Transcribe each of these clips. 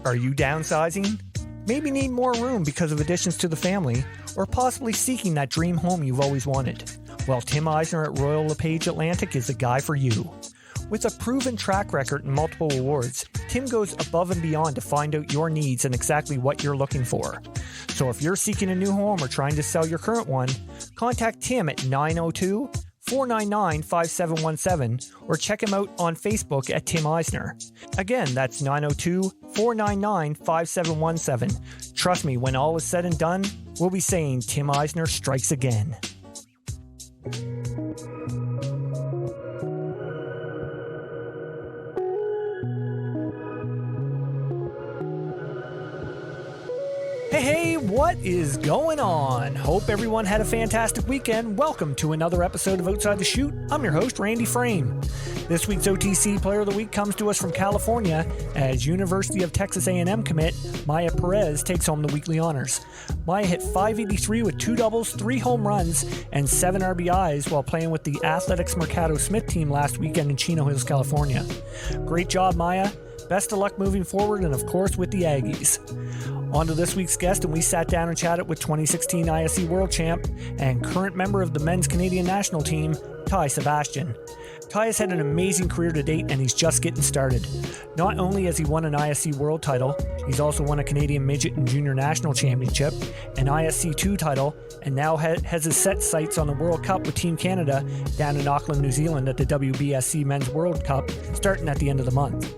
Are you downsizing? Maybe need more room because of additions to the family, or possibly seeking that dream home you've always wanted? Well, Tim Eisner at Royal LePage Atlantic is the guy for you. With a proven track record and multiple awards, Tim goes above and beyond to find out your needs and exactly what you're looking for. So if you're seeking a new home or trying to sell your current one, contact Tim at 902-499-5717 or check him out on Facebook at Tim Eisner. Again, that's 902-499-5717. Trust me, when all is said and done, we'll be saying Tim Eisner strikes again. Hey, what is going on? Hope everyone had a fantastic weekend. Welcome to another episode of Outside the Chute. I'm your host, Randy Frame. This week's OTC Player of the Week comes to us from California as University of Texas A&M commit Maya Perez takes home the weekly honors. Maya hit .583 with 2 doubles, 3 home runs, and 7 RBIs while playing with the Athletics Mercado Smith team last weekend in Chino Hills, California. Great job, Maya. Best of luck moving forward and, of course, with the Aggies. On to this week's guest, and we sat down and chatted with 2016 ISC World Champ and current member of the men's Canadian national team, Sebastian. Ty has had an amazing career to date, and he's just getting started. Not only has he won an ISC World Title, he's also won a Canadian Midget and Junior National Championship, an ISC II title, and now has his set sights on the World Cup with Team Canada down in Auckland, New Zealand at the WBSC Men's World Cup starting at the end of the month.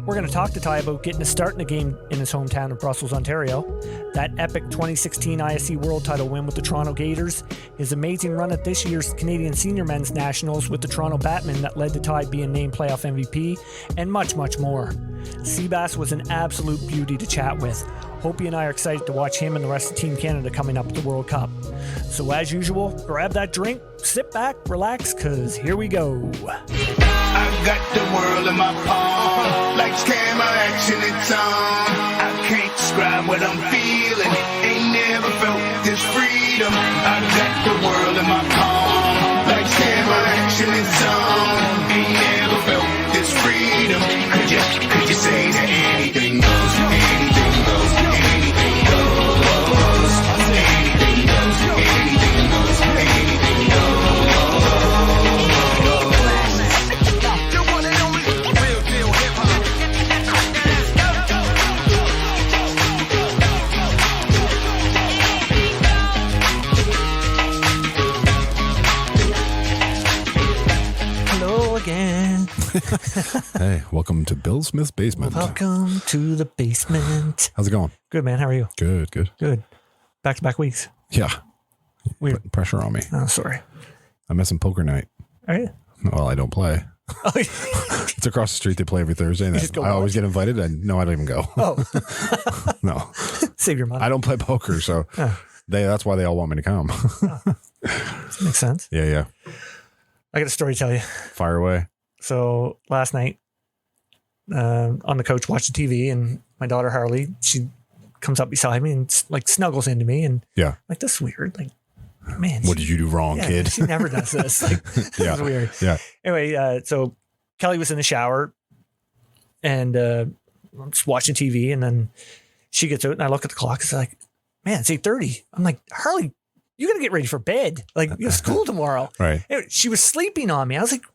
We're going to talk to Ty about getting a start in the game in his hometown of Brussels, Ontario, that epic 2016 ISC World Title win with the Toronto Gators, his amazing run at this year's Canadian Senior Men's Nationals with the Toronto Batmen that led to Ty being named playoff MVP, and much, much more. Seabass was an absolute beauty to chat with. Hopey and I are excited to watch him and the rest of Team Canada coming up at the World Cup. So as usual, grab that drink, sit back, relax, cause here we go. I got the world in my palm, like camera action, it's on. I can't describe what I'm feeling, ain't never felt this freedom. I got the world in my palm, like camera action, it's on. Ain't never felt this freedom. Could you say that anything goes, anything goes, anything goes, anything goes, anything goes, anything goes. Again. Hey, welcome to Bill Smith's basement. Welcome to the basement. How's it going? Good, man. How are you? Good. Good. Back-to-back weeks. Yeah. Weird. Putting pressure on me. Oh, sorry. I'm missing poker night. Are you? Well, I don't play. Oh, It's across the street. They play every Thursday. And just go I always watch? get invited. And no, I don't even go. Oh. No. Save your money. I don't play poker, so that's why they all want me to come. Makes sense. Yeah. I got a story to tell you. Fire away. So last night, on the couch watching TV, and my daughter Harley, she comes up beside me and like snuggles into me, and Yeah. like, this is weird. Like, man, What did you do wrong, kid? She never does this. Like, this is weird. Yeah. Anyway, so Kelly was in the shower, and I'm just watching TV, and then she gets out, and I look at the clock. It's like, man, it's 8:30. I'm like, Harley, you got to get ready for bed. Like, you have school tomorrow. Right. Anyway, she was sleeping on me. I was like,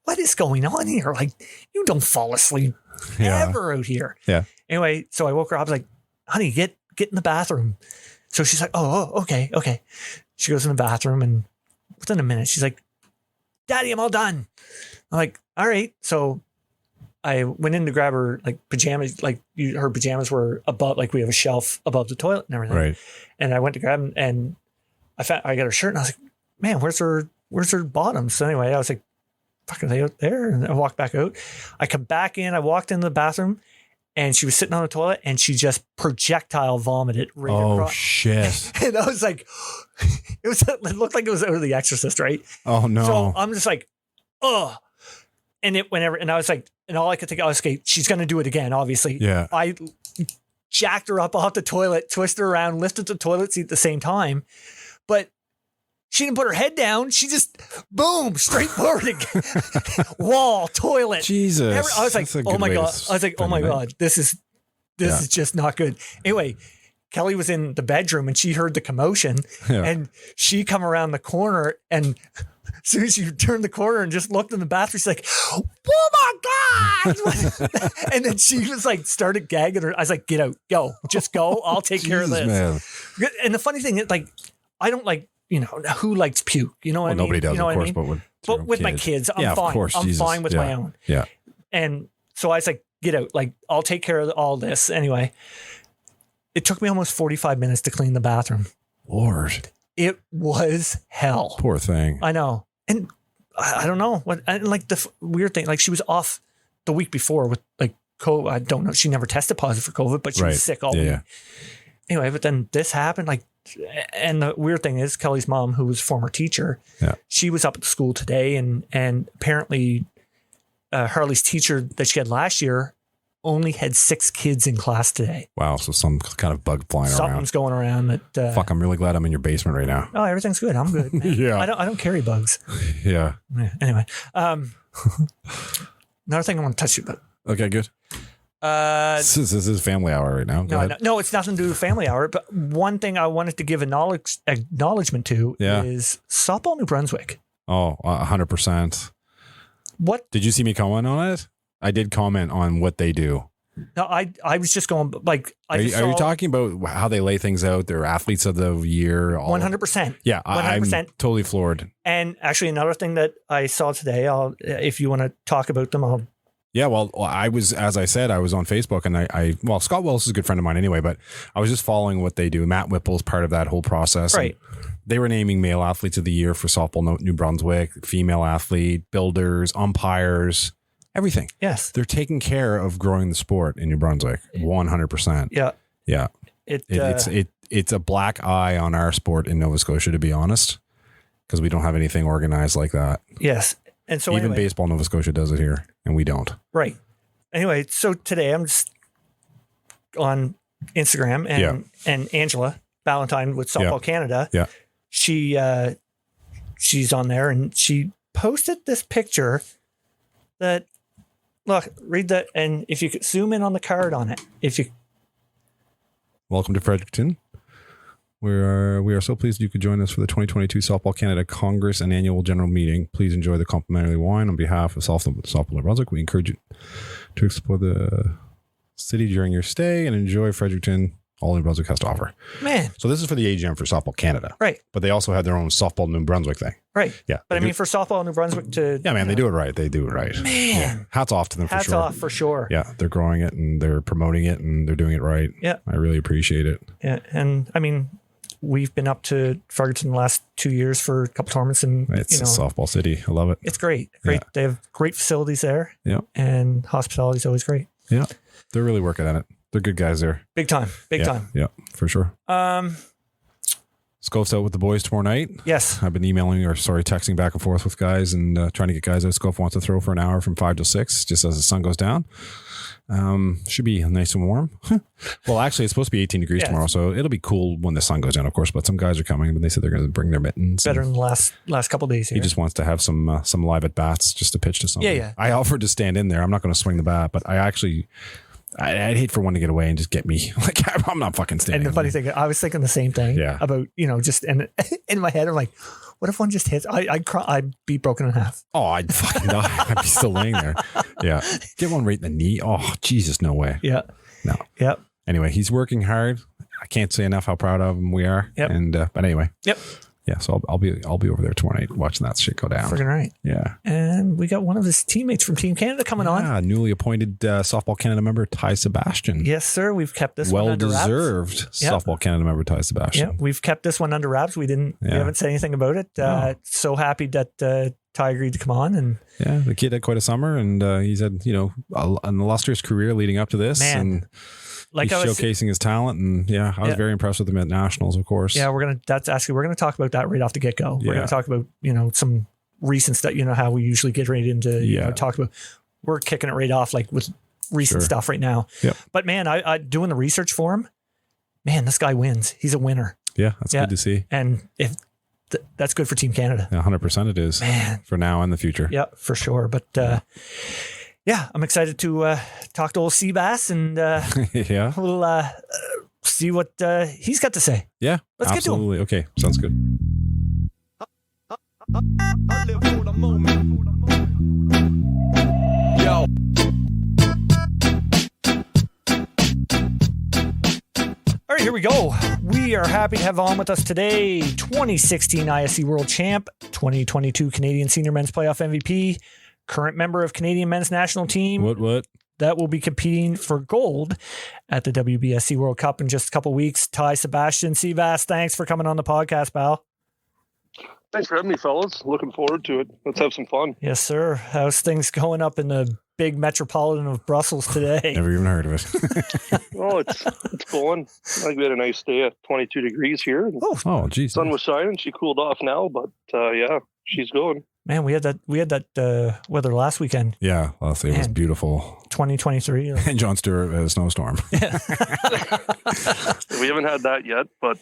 what is going on here? Like, you don't fall asleep ever out here. Yeah. Anyway, so I woke her up. I was like, honey, get in the bathroom. So she's like, oh, okay. She goes in the bathroom, and within a minute, she's like, Daddy, I'm all done. I'm like, all right. So I went in to grab her like pajamas, like her pajamas were above, like we have a shelf above the toilet and everything. Right. And I went to grab them, and I got her shirt, and I was like, man, where's her bottoms? So anyway, I was like, fuck, are they out there? And I walked back out. I come back in. I walked into the bathroom, and she was sitting on the toilet, and she just projectile vomited right across. Shit. And I was like, it looked like it was out of The Exorcist, right? Oh, no. So I'm just like, oh. And it whenever, and I was like, and all I could think, I was okay, she's going to do it again, obviously. Yeah. I jacked her up off the toilet, twisted her around, lifted the toilet seat at the same time. But she didn't put her head down. She just, boom, straight forward again. Wall, toilet. Jesus. I was like, oh my God. I was like, oh my God, this is This is just not good. Anyway, Kelly was in the bedroom and she heard the commotion and she come around the corner, and as soon as she turned the corner and just looked in the bathroom, she's like, oh my God. And then she was like, started gagging her. I was like, get out, go, just go. I'll take care of this. Man. And the funny thing is, like, I don't like, who likes puke? You know what I mean? Nobody does, of course, but with my kids, I'm fine. Of course, I'm fine with my own. Yeah. And so I was like, get out, like, I'll take care of all this. Anyway, it took me almost 45 minutes to clean the bathroom. Lord. It was hell. Poor thing. I know. And I don't know what, and like the weird thing, like she was off the week before with like COVID. I don't know. She never tested positive for COVID, but she was sick all week. Yeah. Anyway, but then this happened. Like, and the weird thing is Kelly's mom, who was a former teacher, she was up at the school today, and apparently Harley's teacher that she had last year only had 6 kids in class today. Wow. So some kind of bug flying around. Something's going around that. Fuck, I'm really glad I'm in your basement right now. Oh, everything's good. I'm good. Yeah. I don't carry bugs. Yeah. Anyway. Another thing I want to touch you about. Okay, good. This is family hour right now. No, it's nothing to do with family hour. But one thing I wanted to give acknowledgement to is Softball New Brunswick. Oh, 100%. What? Did you see me comment on it? I did comment on what they do. No, I was just going like. Are you talking about how they lay things out? They're athletes of the year. 100%. Yeah, 100%. I'm totally floored. And actually, another thing that I saw today, if you want to talk about them, Yeah, well, I was, as I said, I was on Facebook, and Scott Wells is a good friend of mine anyway, but I was just following what they do. Matt Whipple's part of that whole process. Right. They were naming male athletes of the year for Softball New Brunswick, female athlete, builders, umpires, everything. Yes. They're taking care of growing the sport in New Brunswick. 100%. Yeah. Yeah. It's a black eye on our sport in Nova Scotia, to be honest, because we don't have anything organized like that. Yes. And so even baseball Nova Scotia does it here, and we don't. Right. Anyway, so today I'm just on Instagram, and Angela Valentine with Softball Canada. Yeah. She's on there, and she posted this picture that, look, read that, and if you could zoom in on the card on it, Welcome to Fredericton. We are so pleased you could join us for the 2022 Softball Canada Congress and Annual General Meeting. Please enjoy the complimentary wine. On behalf of Softball New Brunswick, we encourage you to explore the city during your stay and enjoy Fredericton, all New Brunswick has to offer. Man. So this is for the AGM for Softball Canada. Right. But they also have their own Softball New Brunswick thing. Right. Yeah. But I mean, for Softball New Brunswick to... Yeah, man, they do it right. They do it right. Man. Yeah. Hats off to them for sure. Hats off for sure. Yeah. They're growing it and they're promoting it and they're doing it right. Yeah. I really appreciate it. Yeah. And I mean... We've been up to Fredericton the last 2 years for a couple tournaments, and it's a softball city. I love it. It's great. Great. Yeah. They have great facilities there. Yeah. And hospitality is always great. Yeah. They're really working at it. They're good guys there. Big time. Big time. Yeah, for sure. Scoff's out with the boys tomorrow night. Yes. I've been texting back and forth with guys and trying to get guys out. Scoff wants to throw for an hour from 5 to 6, just as the sun goes down. Should be nice and warm. Well, actually, it's supposed to be 18 degrees tomorrow, so it'll be cool when the sun goes down, of course. But some guys are coming, but they said they're going to bring their mittens. Better than the last couple of days here. He just wants to have some live at bats just to pitch to something. Yeah. I offered to stand in there. I'm not going to swing the bat, but I'd hate for one to get away and just get me. Like, I'm not fucking standing. And the funny thing, I was thinking the same thing. Yeah. About just and in my head, I'm like, what if one just hits? I'd be broken in half. Oh, I'd fucking die. I'd be still laying there. Yeah. Get one right in the knee. Oh, Jesus, no way. Yeah. No. Yep. Anyway, he's working hard. I can't say enough how proud of him we are. Yep. And but anyway. Yep. Yeah. So I'll be over there tomorrow night watching that shit go down. Friggin' right. Yeah. And we got one of his teammates from Team Canada coming on. Yeah, newly appointed Softball Canada member Ty Sebastian. Yes, sir. We've kept this one under wraps. Well-deserved Softball Canada member Ty Sebastian. Yeah, we've kept this one under wraps. We haven't said anything about it. No. So happy that Ty agreed to come on. And yeah, the kid had quite a summer, and he's had an illustrious career leading up to this. Man. And like he's showcasing his talent, and I was very impressed with him at nationals, of course. Yeah, we're gonna talk about that right off the get go. We're gonna talk about some recent stuff. How we usually get right into talk about. We're kicking it right off like with recent stuff right now. Yep. But man, I doing the research for him. Man, this guy wins. He's a winner. Yeah, that's good to see. And if that's good for Team Canada. 100% it is. Man, for now and the future. Yeah, for sure. But yeah, I'm excited to talk to old Seabass and Yeah. we'll see what he's got to say. Yeah. Let's get to him. absolutely. Okay. Sounds good. I live for the moment. Yo. All right, here we go. We are happy to have on with us today 2016 ISC World Champ, 2022 Canadian Senior Men's Playoff MVP, current member of Canadian Men's National Team What? that will be competing for gold at the WBSC World Cup in just a couple weeks. Sebastian, Seabass, thanks for coming on the podcast, pal. Thanks for having me, fellas. Looking forward to it. Let's have some fun. Yes, sir. How's things going up in the big metropolitan of Brussels today? Never even heard of it. Oh, it's going. I think we had a nice day at 22 degrees here. And Oh, geez. sun was shining. She cooled off now, but yeah, she's going. Man, we had that weather last weekend, Yeah. It was Man. beautiful. 2023. And John Stewart had a snowstorm. We haven't had that yet, but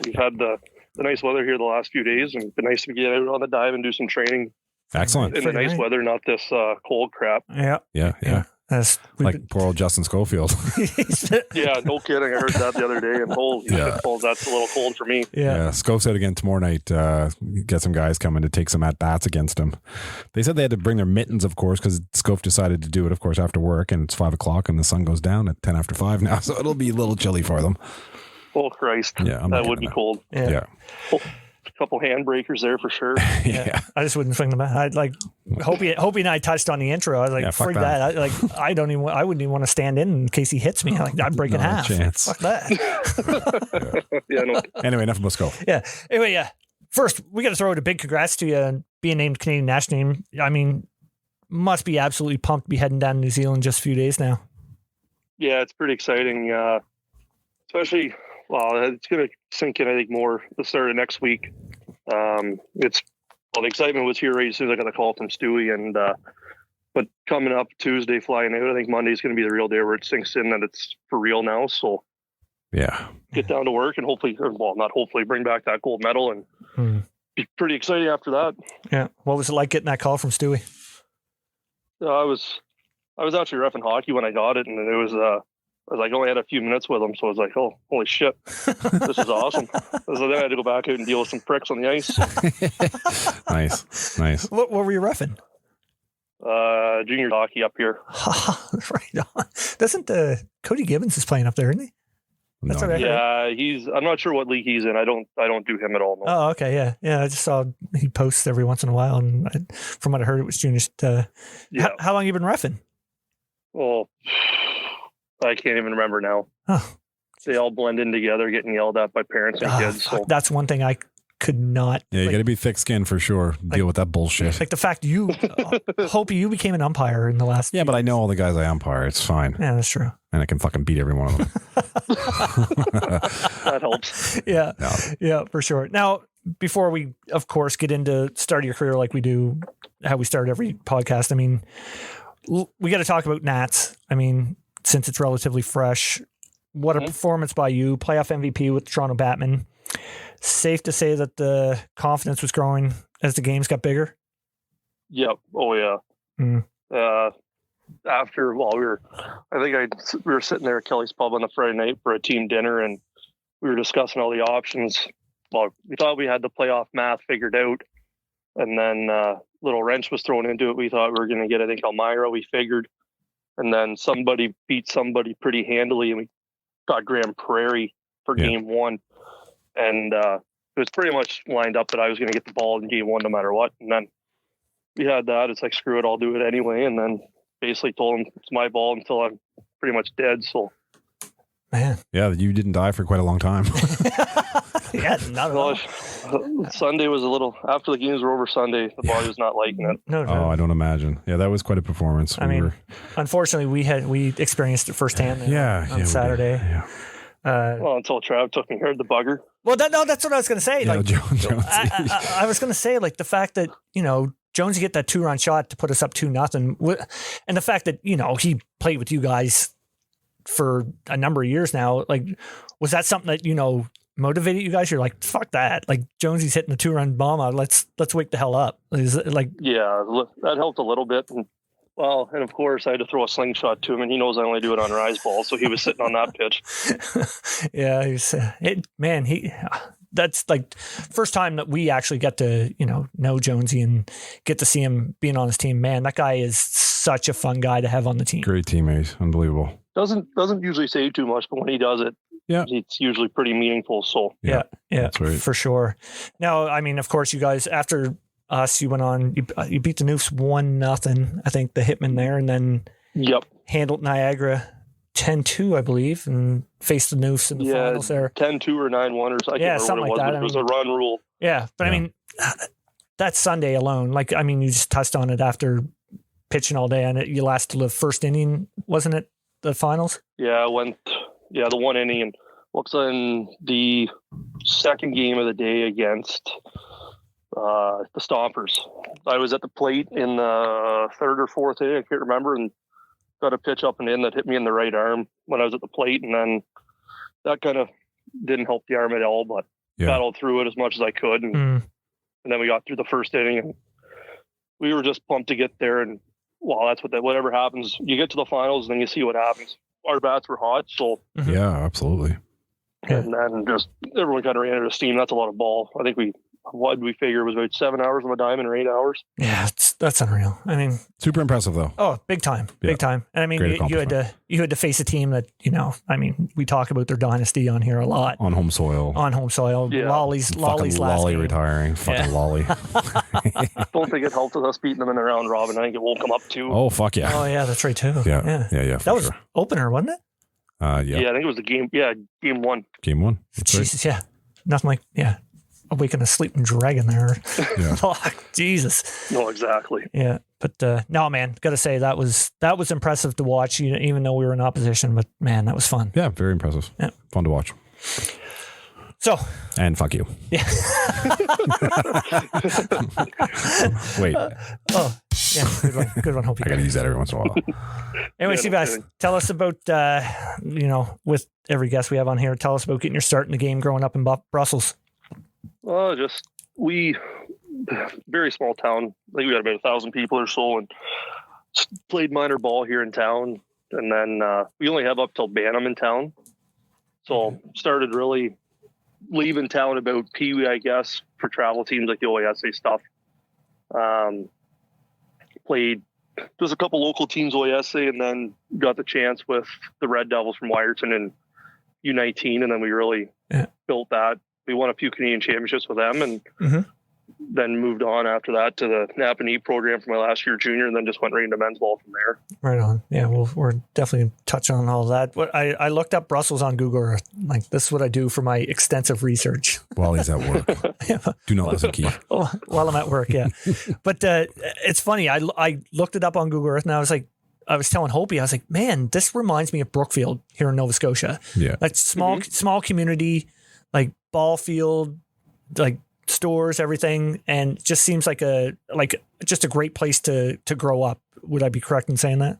we've had the nice weather here the last few days, and it's been nice to get out on the dive and do some training Excellent. in the nice weather, not this cold crap. Yeah. Yeah. We've Poor old Justin Schofield. Yeah, no kidding. I heard that the other day, and holy shitballs, that's a little cold for me. yeah. Scove said again tomorrow night, get some guys coming to take some at-bats against him. They said they had to bring their mittens, of course, because Scove decided to do it, of course, after work, and it's 5 o'clock, and the sun goes down at 10 after 5 now, so it'll be a little chilly for them. Oh, Christ. Yeah, that would be cold. Yeah. A couple handbreakers there for sure. Yeah. I just wouldn't swing them back. I'd like Hopey and I touched on the intro. I was like, Yeah, fuck frig that. that. I wouldn't even want to stand in case he hits me. Like, I'd break in Not a half. chance. Fuck that. Yeah, no. Anyway, enough about Scove. Yeah. Anyway, yeah. First, we got to throw out a big congrats to you on being named Canadian national team. I mean, must be absolutely pumped to be heading down to New Zealand in just a few days now. Yeah, it's pretty exciting. Especially, it's going to sink in, I think, more the start of next week. The excitement was here right as soon as I got the call from Stewie, and but coming up Tuesday, flying out, I think Monday's going to be the real day where it sinks in that it's for real now. So Yeah. get down to work and hopefully, not hopefully, bring back that gold medal, and be pretty exciting after that. Yeah. What was it like getting that call from Stewie? I was actually reffing hockey when I got it, and it was I only had a few minutes with him, so I was like, oh, holy shit, this is awesome. So then I had to go back out and deal with some pricks on the ice. Nice. What were you reffing? Junior hockey up here. Right on. Doesn't Cody Gibbons is playing up there, isn't he? That's No. what I heard. Yeah, I'm not sure what league he's in. I don't do him at all. No. Oh, okay. Yeah. Yeah. I just saw he posts every once in a while. And from what I heard, it was juniors. Yeah. How long you been reffing? Well, I can't even remember now. Oh. They all blend in together, getting yelled at by parents and kids. Fuck, So that's one thing I could not. Yeah, you got to be thick-skinned for sure. Deal with that bullshit. Like the fact Hopey, you became an umpire in the last. Yeah, but I know all the guys I umpire. It's fine. Yeah, that's true. And I can fucking beat every one of them. that helps. Yeah. No. Yeah, for sure. Now, before we, of course, get into start of your career like we do, how we start every podcast, I mean, we got to talk about Nats. I mean, since it's relatively fresh, what a performance by you, playoff MVP with the Toronto Batmen. Safe to say that the confidence was growing as the games got bigger? Yep. Oh, yeah. After, we were sitting there at Kelly's Pub on the Friday night for a team dinner, and we were discussing all the options. Well, we thought we had the playoff math figured out, and then little wrench was thrown into it. We thought we were going to get, I think, Elmira, we figured. And then somebody beat somebody pretty handily, and we got Grand Prairie for game one. And it was pretty much lined up that I was going to get the ball in game one no matter what. And then we had that. It's like, screw it, I'll do it anyway. And then basically told him it's my ball until I'm pretty much dead. So, Man. Yeah, you didn't die for quite a long time. Yeah, not at all. Sunday was a little, after the games were over Sunday, the body was not liking it. No. Oh, I don't imagine. Yeah, that was quite a performance. Unfortunately, we experienced it firsthand on Saturday. Yeah. Well, until Trav took me here, the bugger. Well, that's what I was going to say. Yeah, Like, Jones. I was going to say, like, the fact that, Jones get that 2-run shot to put us up 2-0, and the fact that, he played with you guys for a number of years now, like, was that something that, motivated you guys? You're like, fuck that. Like, Jonesy's hitting the 2-run bomb out. Let's wake the hell up. Is it like, Yeah, that helped a little bit. And, Well, and of course, I had to throw a slingshot to him, and he knows I only do it on rise balls, so he was sitting on that pitch. Yeah, that's like first time that we actually get to, know Jonesy and get to see him being on his team. Man, that guy is such a fun guy to have on the team. Great teammate. Unbelievable. Doesn't usually say too much, but when he does it, it's usually pretty meaningful. So yeah, that's right. For sure. Now, I mean, of course, you guys, after us, you went on, you beat the Noofs 1-0, I think, the Hitman there, and then handled Niagara 10-2, I believe, and faced the Noofs in the finals there. 10-2 or 9-1 or something. I can't remember what it was, but it was a run rule. Yeah, but I mean, that Sunday alone, you just touched on it after pitching all day, and you lasted the first inning, wasn't it? The finals? Yeah, the one inning, and looks in the second game of the day against the Stompers. I was at the plate in the third or fourth inning, I can't remember, and got a pitch up and in that hit me in the right arm when I was at the plate, and then that kind of didn't help the arm at all, but battled through it as much as I could, and then we got through the first inning, and we were just pumped to get there, and that's whatever happens, you get to the finals, and then you see what happens. Our bats were hot, so yeah, absolutely. And then just everyone kind of ran out of steam. That's a lot of ball. I think we figure it was about 7 hours on the diamond or 8 hours. Yeah, that's unreal. I mean, super impressive though. Oh, big time. And I mean, you had to face a team that, I mean, we talk about their dynasty on here a lot. On home soil. Yeah. Lolly's last Lolly game. retiring. Fucking Lolly. I don't think it helped with us beating them in the round robin. I think it woke them up too. Oh, fuck yeah. Oh yeah, that's right too. Yeah. That was opener, wasn't it? Yeah, I think it was the game. Yeah, game one. Game one. Jesus, right. Yeah. Nothing like, awaken a sleeping dragon there. Yeah. Oh, Jesus. No, exactly. Yeah. But no, man, got to say that was impressive to watch, even though we were in opposition, but man, that was fun. Yeah, very impressive. Yeah. Fun to watch. So. And fuck you. Yeah. Wait. Oh, yeah. Good one. Hope you I got to use that every once in a while. Anyway, Seabass, tell us about, with every guest we have on here, tell us about getting your start in the game growing up in Brussels. We very small town. I think we had about 1,000 people or so, and played minor ball here in town. And then we only have up till Bantam in town. So started really leaving town about Pee Wee, I guess, for travel teams like the OISA stuff. Played just a couple local teams, OISA, and then got the chance with the Red Devils from Wyerton in U19, and then we really built that. We won a few Canadian championships with them, and then moved on after that to the Napanee program for my last year junior, and then just went right into men's ball from there. Right on. Yeah, well, we're definitely touching on all that. But I looked up Brussels on Google. Like, this is what I do for my extensive research. While he's at work. Do not listen, Keith. While I'm at work, yeah. But it's funny. I looked it up on Google Earth, and I was telling Hopey, I was like, man, this reminds me of Brookfield here in Nova Scotia. Yeah. Like small community, like ball field, like stores, everything, and just seems like just a great place to grow up. Would I be correct in saying that?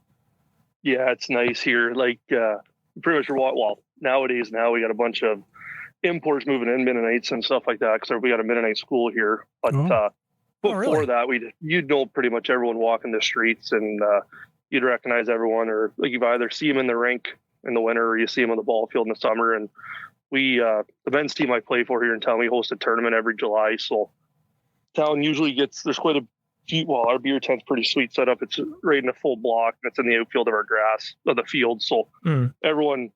Yeah, it's nice here. Like pretty much nowadays we got a bunch of imports moving in, Mennonites and stuff like that, because we got a Mennonite school here. But before that, you'd know pretty much everyone walking the streets, and you'd recognize everyone, or like you've either see them in the rink in the winter, or you see them on the ball field in the summer. And we, the men's team I play for here in town, we host a tournament every July. So town usually there's quite a few, our beer tent's pretty sweet set up. It's right in a full block, and it's in the outfield of the field. So everyone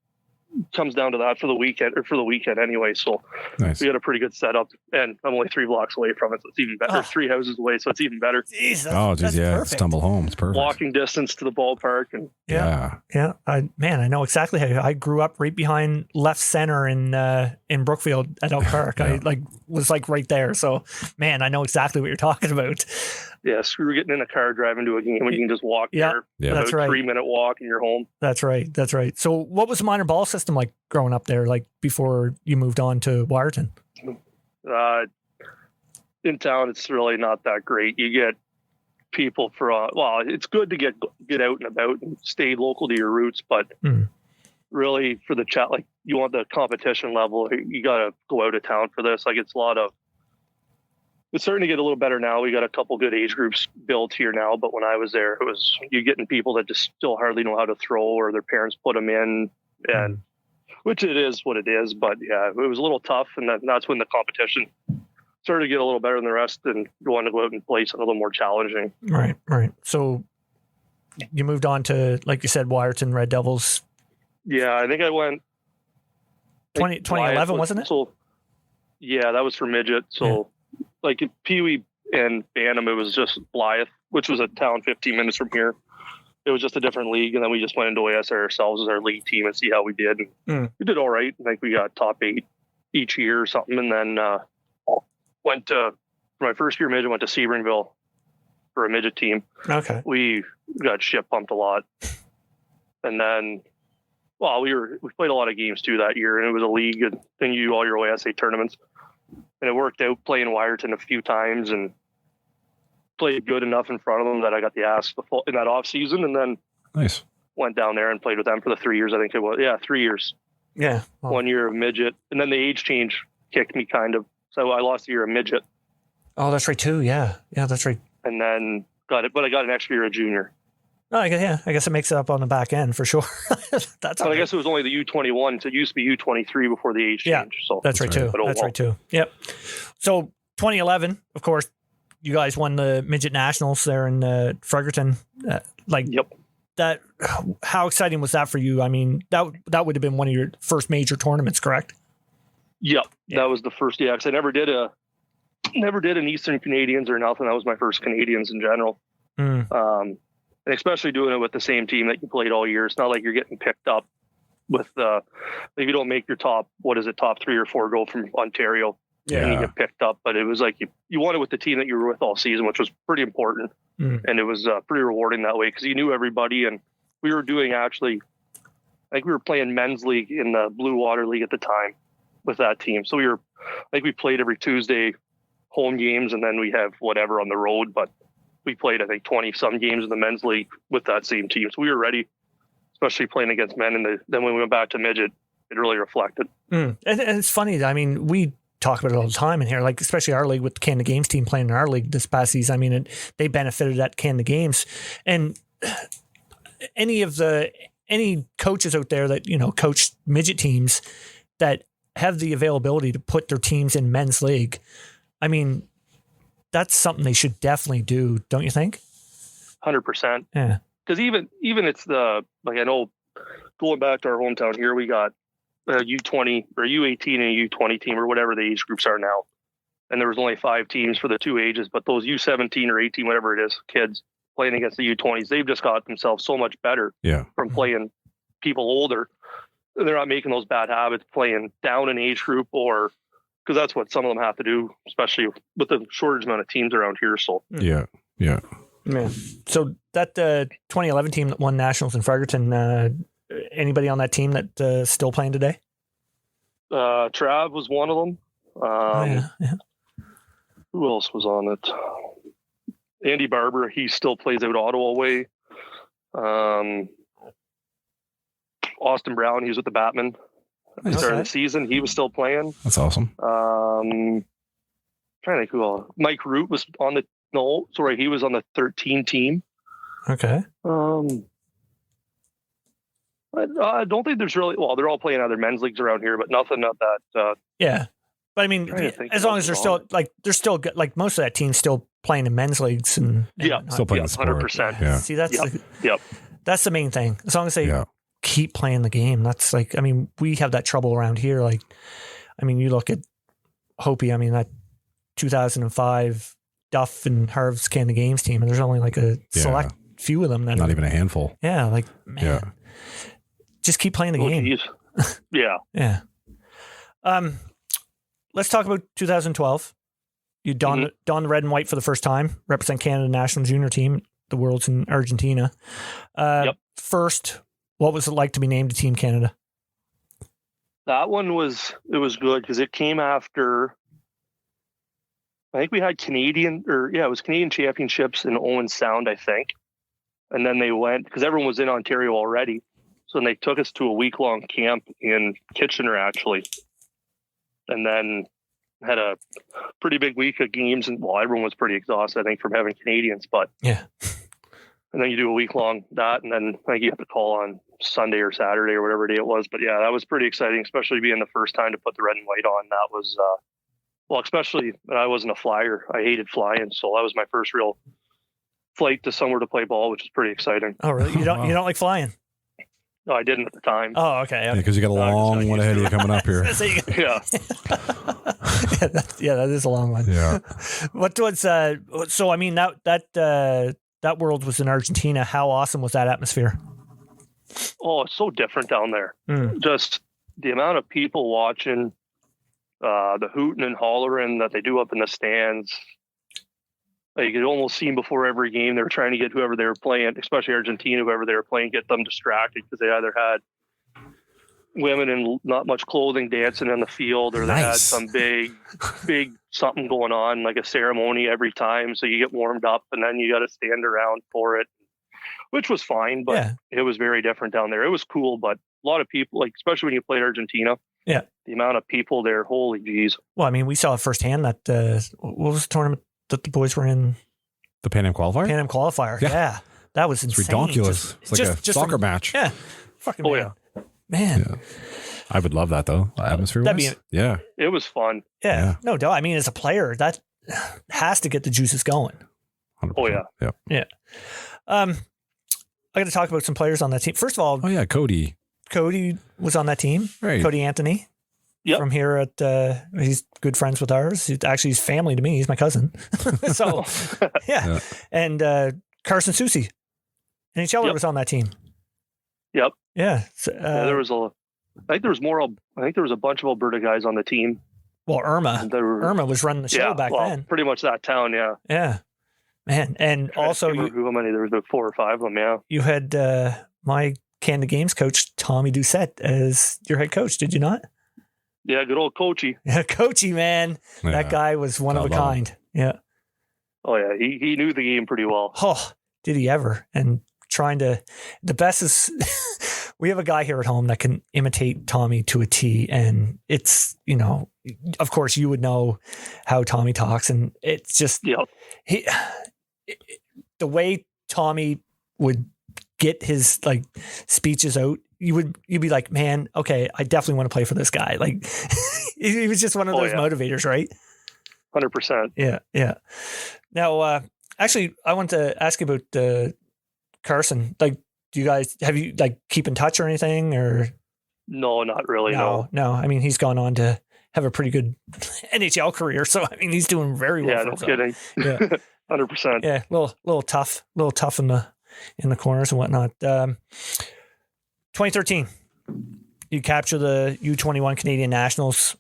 comes down to that for the weekend anyway. So nice. We had a pretty good setup, and I'm only 3 blocks away from it, so it's even better. 3 houses away, so it's even better. Jeez, that's perfect. Stumble home. It's perfect. Walking distance to the ballpark, and yeah. I know exactly how I grew up right behind left center in Brookfield at Elk Park. I was right there. So man, I know exactly what you're talking about. Yeah, screw getting in a car, driving to a game when you can just walk there. Yeah, that's right. 3-minute walk and you're home. That's right. So what was the minor ball system like growing up there, like before you moved on to Wyerton? In town, it's really not that great. You get people it's good to get out and about and stay local to your roots, but really for the chat, like you want the competition level, you got to go out of town for this. Like it's a lot of it's starting to get a little better now. We got a couple good age groups built here now, but when I was there, it was you getting people that just still hardly know how to throw, or their parents put them in, and which it is what it is. But yeah, it was a little tough, and that's when the competition started to get a little better than the rest, and you wanted to go out and play something a little more challenging. Right. So you moved on to, like you said, Wyerton Red Devils. Yeah, I think I went 2011, wasn't it? So yeah, that was for midget. So like in Pee Wee and Bantam, it was just Blythe, which was a town 15 minutes from here. It was just a different league, and then we just went into OSR ourselves as our league team and see how we did. We did all right. I think we got top 8 each year or something, and then went to, for my first year midget, went to Sebringville for a midget team. Okay. We got shit pumped a lot, and then we played a lot of games too that year, and it was a league, and then you do all your OSA tournaments, and it worked out playing Wyerton a few times and played good enough in front of them that I got the ask in that off season, and then Nice. went down there and played with them for the 3 years. I think it was 3 years. Yeah. Well, 1 year of midget, and then the age change kicked me kind of. So I lost a year of midget, oh, that's right too. Yeah, that's right. and then but I got an extra year of junior. Oh, I guess it makes it up on the back end for sure. That's But all I right. guess it was only the U21. So it used to be U23 before the age change. So That's right too. But That's right too. Yep. So 2011, of course, you guys won the midget nationals there in Fredericton. Yep. That. How exciting was that for you? I mean, that would have been one of your first major tournaments, correct? Yep. Yeah. That was the first. Yeah, because I never did an Eastern Canadians or nothing. That was my first Canadians in general. And especially doing it with the same team that you played all year. It's not like you're getting picked up with if you don't make your top 3 or 4 go from Ontario, and you get picked up. But it was like you won it with the team that you were with all season, which was pretty important. And it was pretty rewarding that way because you knew everybody. And we were doing I think we were playing men's league in the Blue Water League at the time with that team. So we played every Tuesday home games, and then we have whatever on the road. But we played, I think, 20 some games in the men's league with that same team. So we were ready, especially playing against men. And then when we went back to midget, it really reflected. And it's funny. I mean, we talk about it all the time in here, like especially our league with the Canada Games team playing in our league this past season. I mean, they benefited at Canada Games. And any coaches out there that, coach midget teams that have the availability to put their teams in men's league, I mean, that's something they should definitely do, don't you think? 100%. Yeah. Because even it's I know going back to our hometown here, we got a U20 or U18 and a U20 team or whatever the age groups are now. And there was only 5 teams for the 2 ages, but those U17 or 18, whatever it is, kids playing against the U20s, they've just got themselves so much better from playing people older. And they're not making those bad habits playing down an age group, or because that's what some of them have to do, especially with the shortage amount of teams around here. So Yeah. So that 2011 team that won nationals in Fredericton, anybody on that team that still playing today? Trav was one of them. Who else was on it? Andy Barber, he still plays out Ottawa way. Austin Brown, he was with the Batmen. At the start of the season, he was still playing. That's awesome. Trying to think who else. Mike Root was on he was on the 13 team. Okay. I don't think there's really, they're all playing other men's leagues around here, but nothing at that. Yeah. But I mean, as long as they're still like most of that team's still playing in men's leagues and still playing the sport. 100%. Yeah. See, that's the main thing. As long as they keep playing the game, that's like, I mean, we have that trouble around here. Like, I mean, you look at Hopey, I mean, that 2005 Duff and Harv's Canada Games team, and there's only like a select few of them that not even a handful. Yeah. Like, man, just keep playing the game. Yeah. Let's talk about 2012. You don the red and white for the first time, represent Canada national junior team, the Worlds in Argentina. First, what was it like to be named to Team Canada? That one was good because it came after, I think we had it was Canadian Championships in Owen Sound, I think. And then they went, because everyone was in Ontario already. So then they took us to a week-long camp in Kitchener, actually. And then had a pretty big week of games, and well, everyone was pretty exhausted, I think, from having Canadians. But Yeah. and then you do a week long that, and then I think you have to call on Sunday or Saturday or whatever day it was. But yeah, that was pretty exciting, especially being the first time to put the red and white on. That was well, especially when I wasn't a flyer. I hated flying, so that was my first real flight to somewhere to play ball, which is pretty exciting. Oh, really? You don't Wow. You don't like flying? No, I didn't at the time. Oh, okay. Because you got a long one ahead of you coming up here. So you- Yeah. yeah, that is a long one. Yeah. What was so? I mean, that world was in Argentina. How awesome was that atmosphere? Oh, it's so different down there. Mm. Just the amount of people watching, the hooting and hollering that they do up in the stands. Like, you could almost see before every game, they were trying to get whoever they were playing, especially Argentina, whoever they were playing, get them distracted because they either had women in not much clothing dancing in the field, or they had Nice. some big something going on, like a ceremony every time. So you get warmed up and then you got to stand around for it, which was fine, but Yeah. it was very different down there. It was cool, but a lot of people, like, especially when you played Argentina, Yeah. the amount of people there, holy geez. Well, I mean, we saw firsthand that what was the tournament that the boys were in? The Pan Am qualifier? Pan Am qualifier. Yeah. Yeah. That was It's insane. ridiculous. It's like a soccer from- match. Yeah. Fucking Oh, man. Man. Yeah. I would love that, though. Atmosphere That'd wise. be- Yeah. It was fun. Yeah. Yeah. No doubt. I mean, as a player, that has to get the juices going. 100%. Oh, yeah. Yeah. I got to talk about some players on that team. First of all, Oh, yeah. Cody. Cody was on that team. Right. Cody Anthony. Yep. From here at, he's good friends with ours. He's family to me. He's my cousin. So, yeah. Yeah. And Carson Soucy, NHLer, Yep. was on that team. Yep. Yeah. So, Yeah, there was I think there was a bunch of Alberta guys on the team. well, Irma. Irma was running the show back then. Pretty much that town, yeah. Yeah. Man. And also, I can't remember how many, there was about 4 or 5 of them, yeah. you had my Canada Games coach, Tommy Doucette, as your head coach, did you not? Yeah, good old Coachy. Yeah, Coachy, man. Yeah. That guy was one of a I love kind. Yeah. Oh, yeah, he knew the game pretty well. Oh, did he ever? And the best is we have a guy here at home that can imitate Tommy to a T. And it's, of course you would know how Tommy talks, and it's just, Yep. the way Tommy would get his speeches out, you'd be like, man, okay, I definitely want to play for this guy. Like, he was just one of Oh, those yeah. motivators, right? 100%. Yeah, yeah. Now, actually, I want to ask you about Carson. Like, do you guys have you keep in touch or anything? Or No, not really, no. no. I mean, he's gone on to have a pretty good NHL career, so I mean, he's doing very well. Yeah, for no himself. kidding. Yeah. 100%. Yeah, little tough in the corners and whatnot. 2013, you capture the U21 Canadian Nationals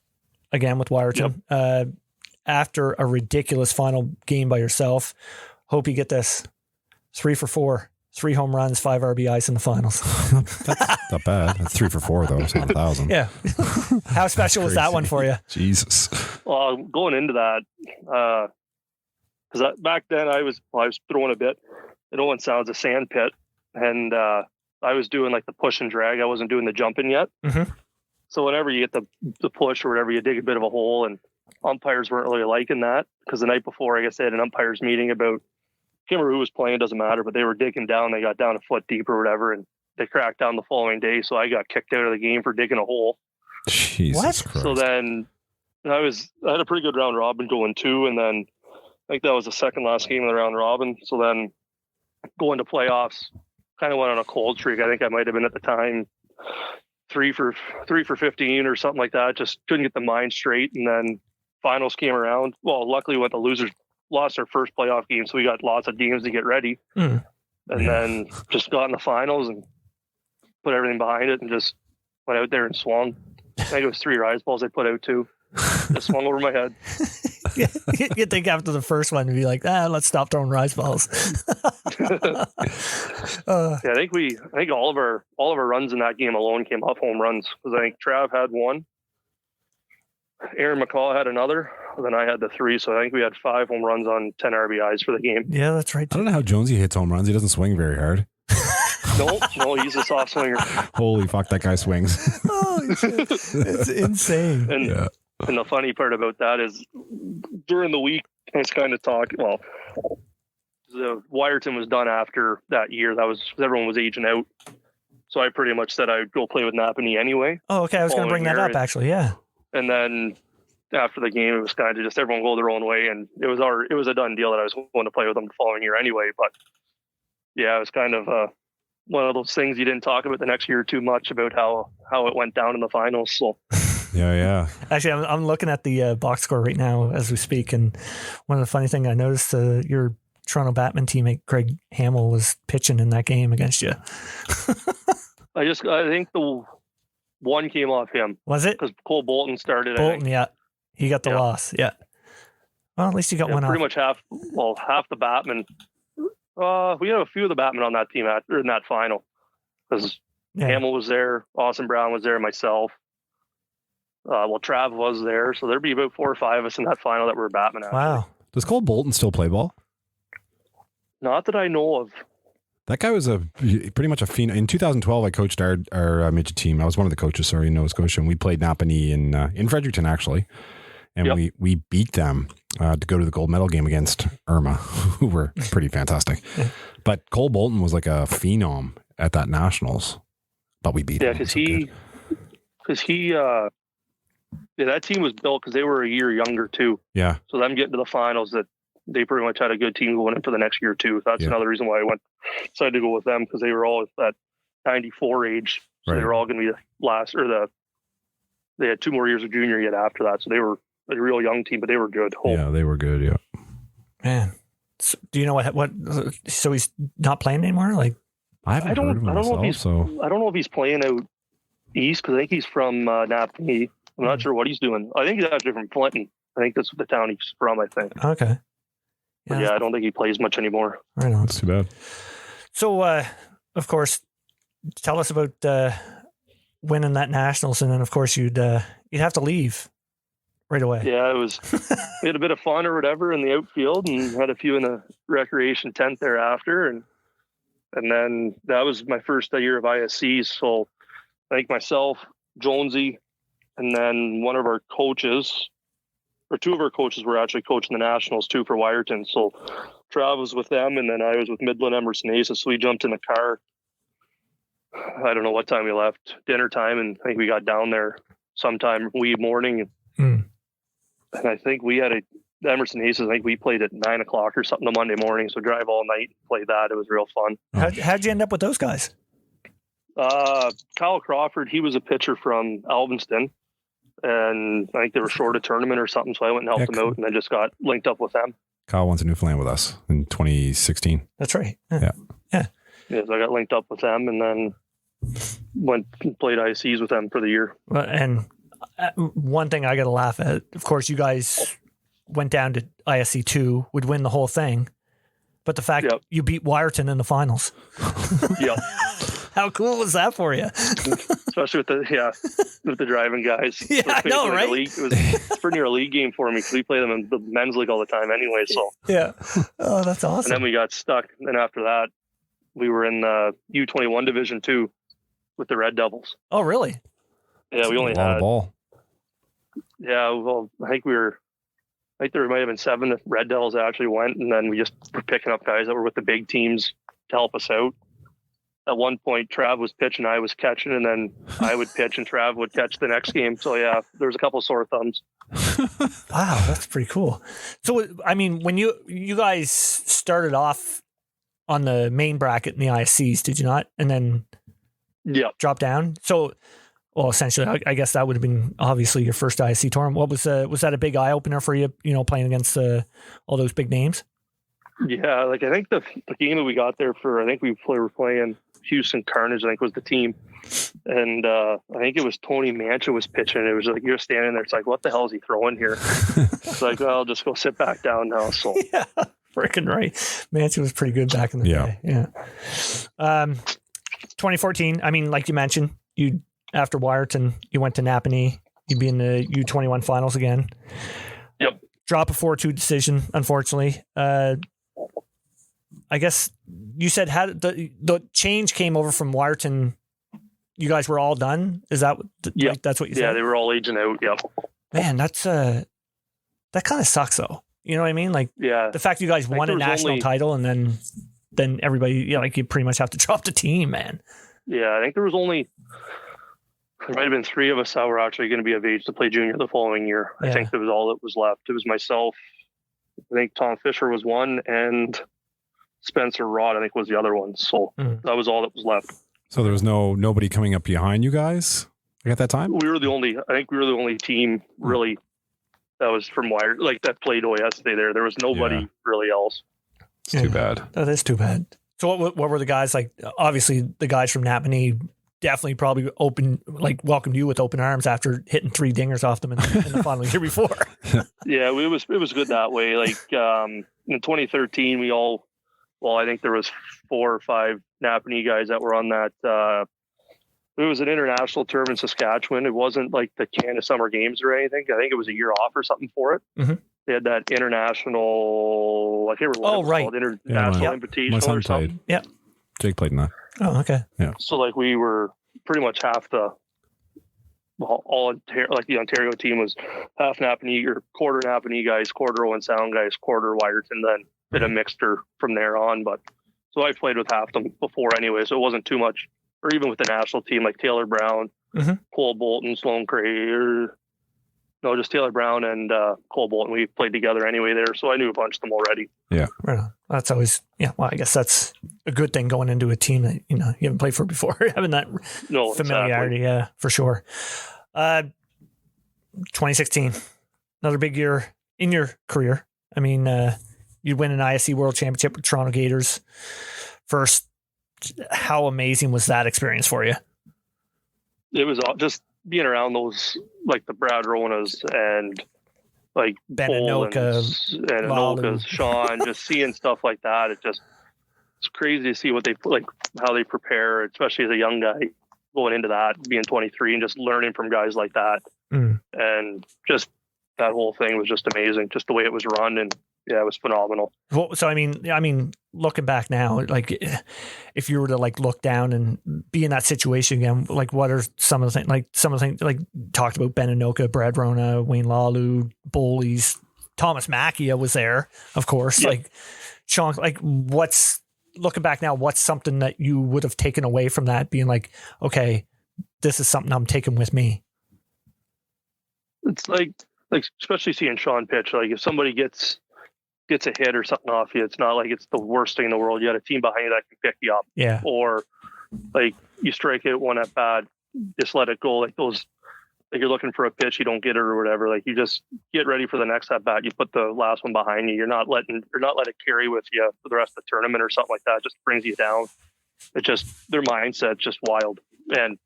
again with Wyerton. After a ridiculous final game by yourself. Hope you get this: 3 for 4, 3 home runs, 5 RBIs in the finals. That's not bad. That's 3 for 4, though. It's not 1,000. Yeah. How special was that one for you? Jesus. Well, going into that, because back then I was throwing a bit. It almost sounds a sand pit, and I was doing the push and drag. I wasn't doing the jumping yet. Mhm. So whenever you get the push or whatever, you dig a bit of a hole, and umpires weren't really liking that, because the night before, I guess they had an umpires meeting about, can't remember who was playing, doesn't matter, but they were digging down. They got down a foot deep or whatever, and they cracked down the following day. So I got kicked out of the game for digging a hole. Jesus What? Christ. So then I had a pretty good round robin going too, and then I think that was the second last game of the round robin. So then going to playoffs, kind of went on a cold streak. I think I might have been at the time 3 for 15 or something like that. Just couldn't get the mind straight, and then finals came around. Well, luckily, the losers lost their first playoff game, so we got lots of games to get ready, Mm. and then just got in the finals and put everything behind it, and just went out there and swung. I think it was 3 rise balls I put out too. Just swung over my head. You'd think after the first one, you'd be like, let's stop throwing rise balls. Yeah, I think all of our runs in that game alone came off home runs, because I think Trav had 1, Aaron McCall had another, and then I had the 3. So I think we had 5 home runs on 10 RBIs for the game. Yeah, that's right. I don't know how Jonesy hits home runs. He doesn't swing very hard. No, he's a soft swinger. Holy fuck, that guy swings. Oh, shit. It's insane. And Yeah. And the funny part about that is during the week, I was kind of talking, well, the Wyerton was done after that year. That was, everyone was aging out. So I pretty much said I'd go play with Napanee anyway. Oh, okay. I was going to bring that up, actually. Yeah. And then after the game, it was kind of just everyone go their own way. And it was a done deal that I was going to play with them the following year anyway. But yeah, it was kind of one of those things you didn't talk about the next year too much about how it went down in the finals. So Yeah. Actually, I'm looking at the box score right now as we speak. And one of the funny things I noticed, your Toronto Batmen teammate, Craig Hamill, was pitching in that game against you. I think the one came off him. Was it? Because Cole Bolton started. Bolton, yeah. He got the loss. Yeah. Well, at least you got one pretty off. much half the Batmen. We had a few of the Batmen on that team in that final. Because Hamill was there, Austin Brown was there, myself. Trav was there. So there'd be about 4 or 5 of us in that final that were Batmen. Actually. Wow. Does Cole Bolton still play ball? Not that I know of. That guy was pretty much a phenom. In 2012, I coached our midget team. I was one of the coaches, in Nova Scotia, and we played Napanee in Fredericton, actually. And we beat them to go to the gold medal game against Irma, who were pretty fantastic. But Cole Bolton was like a phenom at that Nationals, but we beat him. Yeah, that team was built because they were a year younger too. Yeah. So them getting to the finals, that they pretty much had a good team going into the next year too. That's another reason why I decided to go with them, because they were all at that 94 age. So they were all going to be the last, they had 2 more years of junior yet after that. So they were a real young team, but they were good. Yeah, they were good. Yeah. Man. So, do you know what, so he's not playing anymore? Like, I don't know if he's playing out east, because I think he's from Napanee. I'm not sure what he's doing. I think he's actually from Clinton. I think that's the town he's from, I think. Okay. Yeah, I don't think he plays much anymore. Right on. That's too bad. So, of course, tell us about winning that Nationals, and then, of course, you'd have to leave right away. Yeah, we had a bit of fun or whatever in the outfield, and had a few in the recreation tent thereafter, and then that was my first year of ISCs. So I think myself, Jonesy, and then one of our coaches, or 2 of our coaches, were actually coaching the Nationals too for Wyerton. So Trav was with them, and then I was with Midland Emerson Aces. So we jumped in the car. I don't know what time we left, dinner time, and I think we got down there sometime wee morning. And I think we had the Emerson Aces, I think we played at 9 o'clock or something the Monday morning. So drive all night, play that. It was real fun. How'd you end up with those guys? Kyle Crawford, he was a pitcher from Alvinston, and I think they were short a tournament or something. So I went and helped them out, and then just got linked up with them. Kyle went to Newfoundland with us in 2016. That's right. Yeah. So I got linked up with them, and then went and played ICs with them for the year. And one thing I got to laugh at, of course, you guys went down to ISC II, would win the whole thing, but the fact you beat Wyerton in the finals. Yeah. How cool was that for you? Especially with the driving guys. Yeah, I know, right? It's pretty near a league game for me, because we play them in the men's league all the time anyway. So yeah. Oh, that's awesome. And then we got stuck. And after that, we were in the U21 Division 2 with the Red Devils. Oh, really? Yeah, we only had a lot of ball. Yeah, well, I think there might have been 7 Red Devils that actually went, and then we just were picking up guys that were with the big teams to help us out. At one point, Trav was pitching, I was catching, and then I would pitch and Trav would catch the next game. So yeah, there was a couple sore thumbs. Wow, that's pretty cool. So, I mean, when you guys started off on the main bracket in the ISCs, did you not? And then drop down? So, well, essentially, I guess that would have been obviously your first ISC tournament. What was that a big eye opener for you? Playing against all those big names. Yeah, like I think the game that we got there for, I think we were playing Houston Carnage, I think was the team. And I think it was Tony Mancha was pitching. It was like, you're standing there. It's like, what the hell is he throwing here? It's like, well, I'll just go sit back down now. So yeah, freaking right. Mancha was pretty good back in the day. Yeah. 2014, I mean, like you mentioned, after Wyerton, you went to Napanee. You'd be in the U21 finals again. Yep. Drop a 4-2 decision, unfortunately. I guess you said the change came over from Wyerton. You guys were all done. Is that that's what you said? Yeah, they were all aging out. Yep. Man, that's that kind of sucks though. You know what I mean? Like Yeah. the fact you guys won a national title and then everybody, like you pretty much have to drop the team, man. Yeah, I think there might have been 3 of us that were actually going to be of age to play junior the following year. Yeah. I think that was all that was left. It was myself. I think Tom Fisher was one, and Spencer Rod, I think, was the other one. So that was all that was left. So there was nobody coming up behind you guys at that time? We were the only team really that was from Wire, like that played OSD there. There was nobody really else. It's too bad. That is too bad. So what were the guys like? Obviously, the guys from Napanee definitely probably welcomed you with open arms after hitting 3 dingers off them in the final year before. Yeah, it was good that way. Like in 2013, I think there was 4 or 5 Napanee guys that were on that. It was an international tour in Saskatchewan. It wasn't like the Canada Summer Games or anything. I think it was a year off or something for it. Mm-hmm. They had that international, I can't remember what it was called, international invitational my son or something. played. Yeah. Jake played in that. Oh, okay. Yeah. So like we were pretty much half the Ontario team was half Napanee or quarter Napanee guys, quarter Owen Sound guys, quarter Wyerton, then bit a mixture from there on. But so I played with half them before anyway, so it wasn't too much. Or even with the national team like Taylor Brown, Cole Bolton, Sloan Cray, just Taylor Brown and Cole Bolton. We played together anyway there, so I knew a bunch of them already. Yeah, right on. That's always well. I guess that's a good thing going into a team that you haven't played for before, having that familiarity. Exactly. Yeah, for sure. 2016, another big year in your career. I mean, you win an ISC World Championship with Toronto Gators. First, how amazing was that experience for you? It was just being around those, like the Brad Ronas and like Ben Anoka, Sean, just seeing stuff like that. It's crazy to see what they like, how they prepare, especially as a young guy going into that, being 23 and just learning from guys like that. And just that whole thing was just amazing, just the way it was run. And yeah, it was phenomenal. Well, so I mean, looking back now, like if you were to like look down and be in that situation again, like what are some of the things like talked about Ben Anoka, Brad Rona, Wayne Lalu, Bowleys, Thomas Macchia was there, of course. Yep. Like Sean, like what's looking back now, what's something that you would have taken away from that being like, okay, this is something I'm taking with me? It's like especially seeing Sean pitch, like if somebody gets a hit or something off you, it's not like it's the worst thing in the world. You got a team behind you that can pick you up. Yeah. Or like you strike it one at bat, just let it go. Like those, like you're looking for a pitch, you don't get it or whatever. Like you just get ready for the next at bat. You put the last one behind you. You're not letting it carry with you for the rest of the tournament or something like that. It just brings you down. It just, their mindset's just wild. And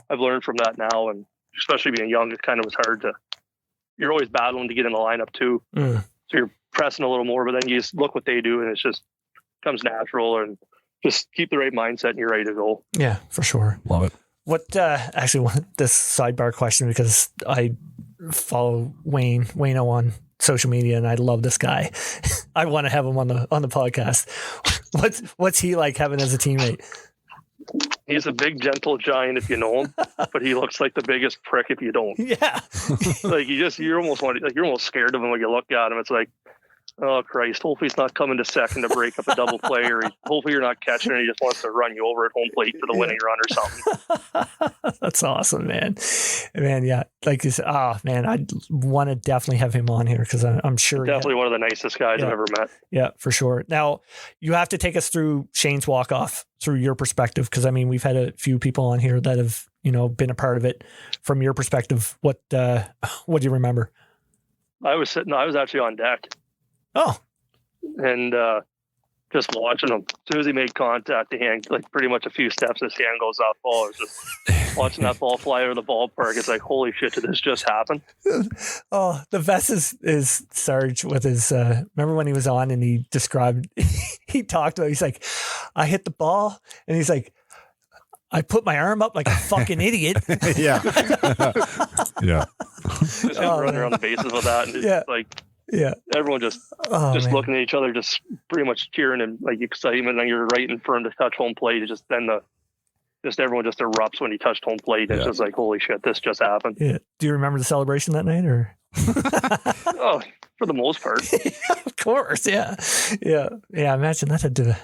I've learned from that now. And especially being young, it kind of was hard you're always battling to get in the lineup too. So you're pressing a little more, but then you just look what they do and it's just comes natural, and just keep the right mindset and you're ready to go. Yeah, for sure. Love it. What actually want this sidebar question, because I follow Wayne on social media and I love this guy. I want to have him on the podcast. What's he like having as a teammate? He's a big, gentle giant if you know him, but he looks like the biggest prick if you don't. Yeah. Like you're almost scared of him when you look at him. It's like, oh Christ, hopefully he's not coming to second to break up a double play, or hopefully you're not catching it. He just wants to run you over at home plate for the winning run or something. That's awesome, man. Yeah. Like this, man, I'd want to definitely have him on here because I'm sure. Definitely one of the nicest guys I've ever met. Yeah, for sure. Now you have to take us through Shane's walk-off through your perspective, because I mean, we've had a few people on here that have, been a part of it. From your perspective, what do you remember? I was actually on deck. Oh, and just watching him. As soon as he made contact, the hand, like pretty much a few steps, his hand goes up. Oh, it's just watching that ball fly out of the ballpark. It's like, holy shit, did this just happen? Oh, the best is Sarge with his, remember when he was on and he described, he talked about, he's like, I hit the ball, and he's like, I put my arm up like a fucking idiot. Yeah. Yeah. Just running around the bases with that. And just everyone just looking at each other, just pretty much cheering and like excitement. And you're right in front to touch home plate. Just then everyone just erupts when he touched home plate. It's just like, holy shit, this just happened. Yeah. Do you remember the celebration that night, or? Oh, for the most part. Of course, yeah. Imagine that had to.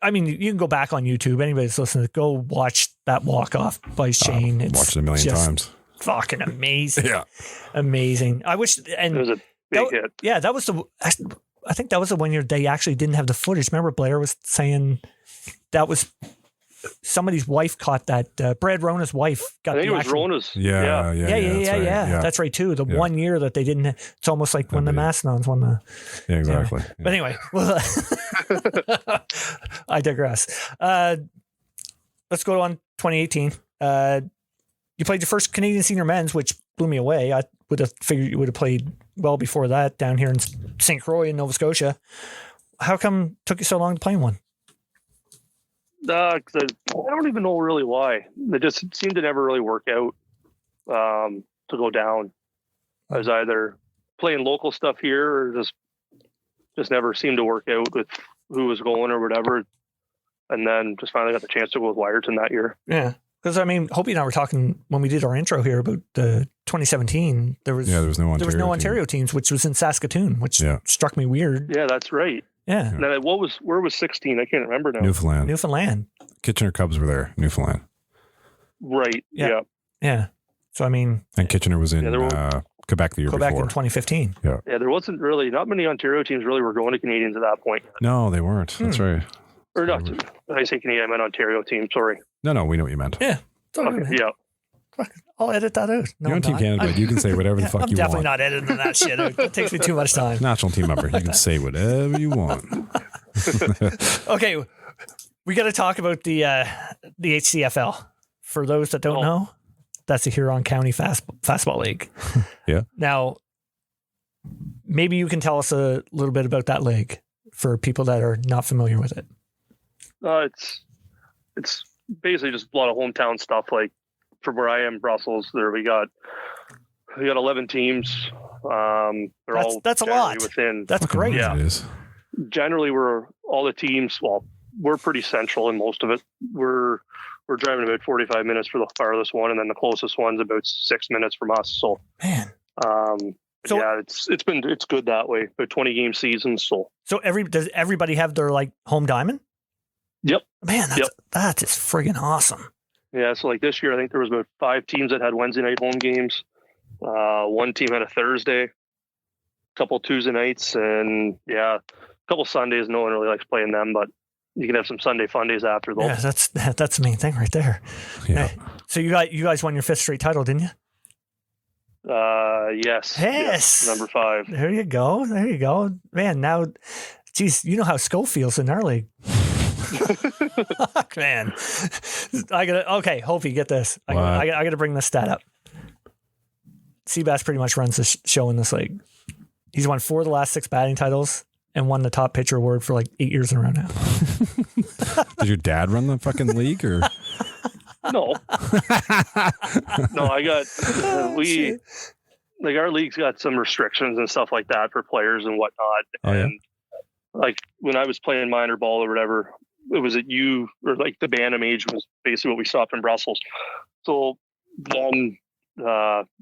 You can go back on YouTube. Anybody's listening, go watch that walk off by Shane. It's watched it a million times. Fucking amazing. Yeah, amazing. I wish, and It was a big hit. yeah, that was the. I think that was the 1 year they actually didn't have the footage. Remember, Blair was saying that was somebody's wife caught that. Brad Rona's wife got. I think the it was actual, Rona's. yeah. Yeah. Right. That's right too. The Yeah. 1 year that they didn't. It's almost like when the Mastodons won the. Yeah, exactly. Yeah. But anyway, well, I digress. Let's go on 2018. You played your first Canadian senior men's, which blew me away. I would have figured you would have played well before that down here in St. Croix in Nova Scotia. How come it took you so long to play one? 'Cause I don't even know really why. They just seemed to never really work out to go down. I was either playing local stuff here or just never seemed to work out with who was going or whatever. And then just finally got the chance to go with Wyerton that year. Yeah. Because, Hopey and I were talking when we did our intro here about 2017. There was no Ontario teams, which was in Saskatoon, which struck me weird. Yeah, that's right. Yeah. And then where was 16? I can't remember now. Newfoundland. Kitchener Cubs were there. Newfoundland. Right. Yeah. So, and Kitchener was in Quebec the year before. Quebec in 2015. Yeah, there wasn't really, not many Ontario teams really were going to Canadians at that point. No, they weren't. That's right. Or not, I say Canadian, I meant Ontario team, sorry. No, we know what you meant. Yeah. Okay, yeah. I'll edit that out. No, you're on Team Canada. You can say whatever the fuck you want. I'm definitely not editing that shit out. It takes me too much time. National team member. You can say whatever you want. Okay. We got to talk about the HCFL. For those that don't know, that's the Huron County Fastball League. Yeah. Now, maybe you can tell us a little bit about that league for people that are not familiar with it. It's basically just a lot of hometown stuff. Like from where I am, Brussels, we got 11 teams. That's a lot. Within. That's great. Yeah. It is. Generally, we're pretty central in most of it. We're driving about 45 minutes for the farthest one, and then the closest one's about 6 minutes from us. So, man, it's good that way. About 20 game seasons. So does everybody have their home diamond? Yep. Man, that is friggin' awesome. Yeah. So like this year, I think there was about 5 teams that had Wednesday night home games. One team had a Thursday, a couple Tuesday nights, and a couple Sundays. No one really likes playing them, but you can have some Sunday fun days after those. Yeah, that's the main thing right there. Yeah. So you guys won your 5th straight title, didn't you? Yes. Yes. Number 5. There you go. Man, now, geez, you know how Skull feels in our league. Fuck, man. Okay, Hopey, get this. I got to bring this stat up. Seabass pretty much runs the show in this league. He's won 4 of the last 6 batting titles and won the top pitcher award for 8 years in a row now. Did your dad run the fucking league or? No. No, I got, our league's got some restrictions and stuff like that for players and whatnot. Oh, yeah? And when I was playing minor ball or whatever, it was at U, or the Bantam age was basically what we stopped in Brussels. So then,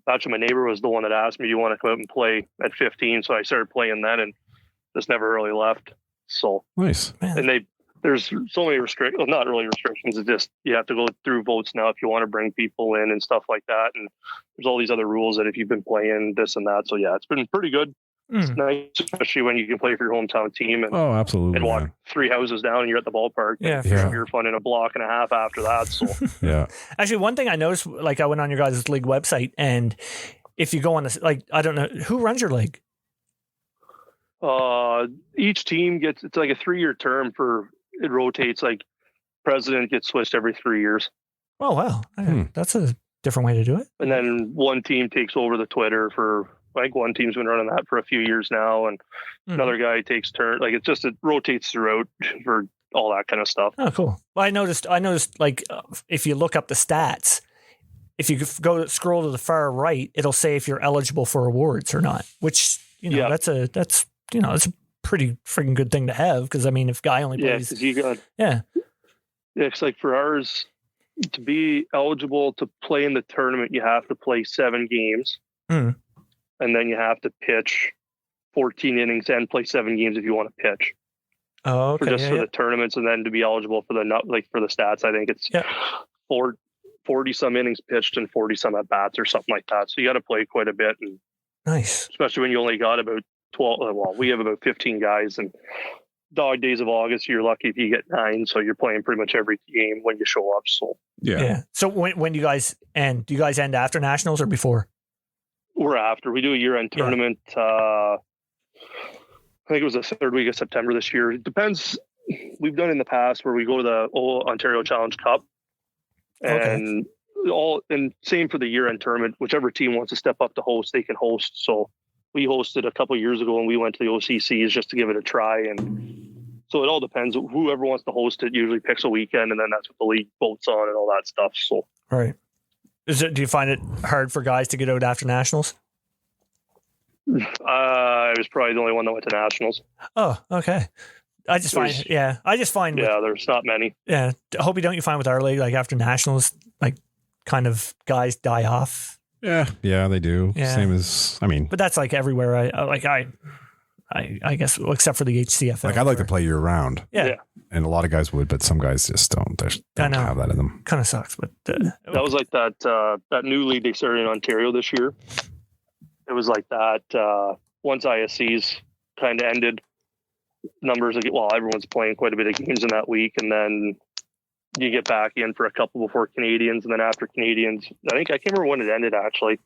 actually my neighbor was the one that asked me, do you want to come out and play at 15? So I started playing then and just never really left. So nice. And there's so many restrictions, not really restrictions. It's just, you have to go through votes now if you want to bring people in and stuff like that. And there's all these other rules that if you've been playing this and that. So yeah, it's been pretty good. It's nice, especially when you can play for your hometown team and absolutely, and walk 3 houses down and you're at the ballpark. Yeah, You're fun in a block and a half after that. So yeah. Actually, one thing I noticed, I went on your guys' league website, and if you go on this, I don't know who runs your league. Each team gets, it's like a 3-year term it rotates. President gets switched every 3 years. Oh wow, that's a different way to do it. And then one team takes over the Twitter for. I think one team's been running that for a few years now, and another guy takes turn. It rotates throughout for all that kind of stuff. Oh, cool. Well, I noticed. If you look up the stats, if you scroll to the far right, it'll say if you're eligible for awards or not. Which that's a pretty freaking good thing to have, because if guy only plays, because you got it's for ours. to be eligible to play in the tournament, you have to play 7 games. Mm. And then you have to pitch 14 innings and play 7 games if you want to pitch. Oh, okay. For the tournaments, and then to be eligible for for the stats, I think it's 40 some innings pitched and 40 some at bats or something like that. So you got to play quite a bit, and Nice. especially when you only got about 12. Well, we have about 15 guys, and dog days of August, you're lucky if you get 9. So you're playing pretty much every game when you show up. So Yeah. So when do you guys end? Do you guys end after nationals or before? we're after. We do a year-end tournament. I think it was the 3rd week of September this year. It depends. We've done in the past where we go to the Ontario Challenge Cup, and and same for the year-end tournament. Whichever team wants to step up to host, they can host. So we hosted a couple of years ago, and we went to the OCCs just to give it a try. And so it all depends. Whoever wants to host it usually picks a weekend, and then that's what the league votes on and all that stuff. So Right. Do you find it hard for guys to get out after nationals? I was probably the only one that went to nationals. Oh, okay. I just find There's not many. Yeah. I hope you find with our league, like after nationals, like kind of guys die off. Yeah, they do. Yeah. Same as, I mean, But that's like everywhere. I guess, well, except for the HCFL. like I'd like to play year round. Yeah. And a lot of guys would, but some guys just don't. They don't know. have that in them. Kind of sucks, but That was like that new league they started in Ontario this year. It was like that once ISCs kind of ended, numbers, everyone's playing quite a bit of games in that week, and then you get back in for a couple before Canadians, and then after Canadians, I can't remember when it ended actually,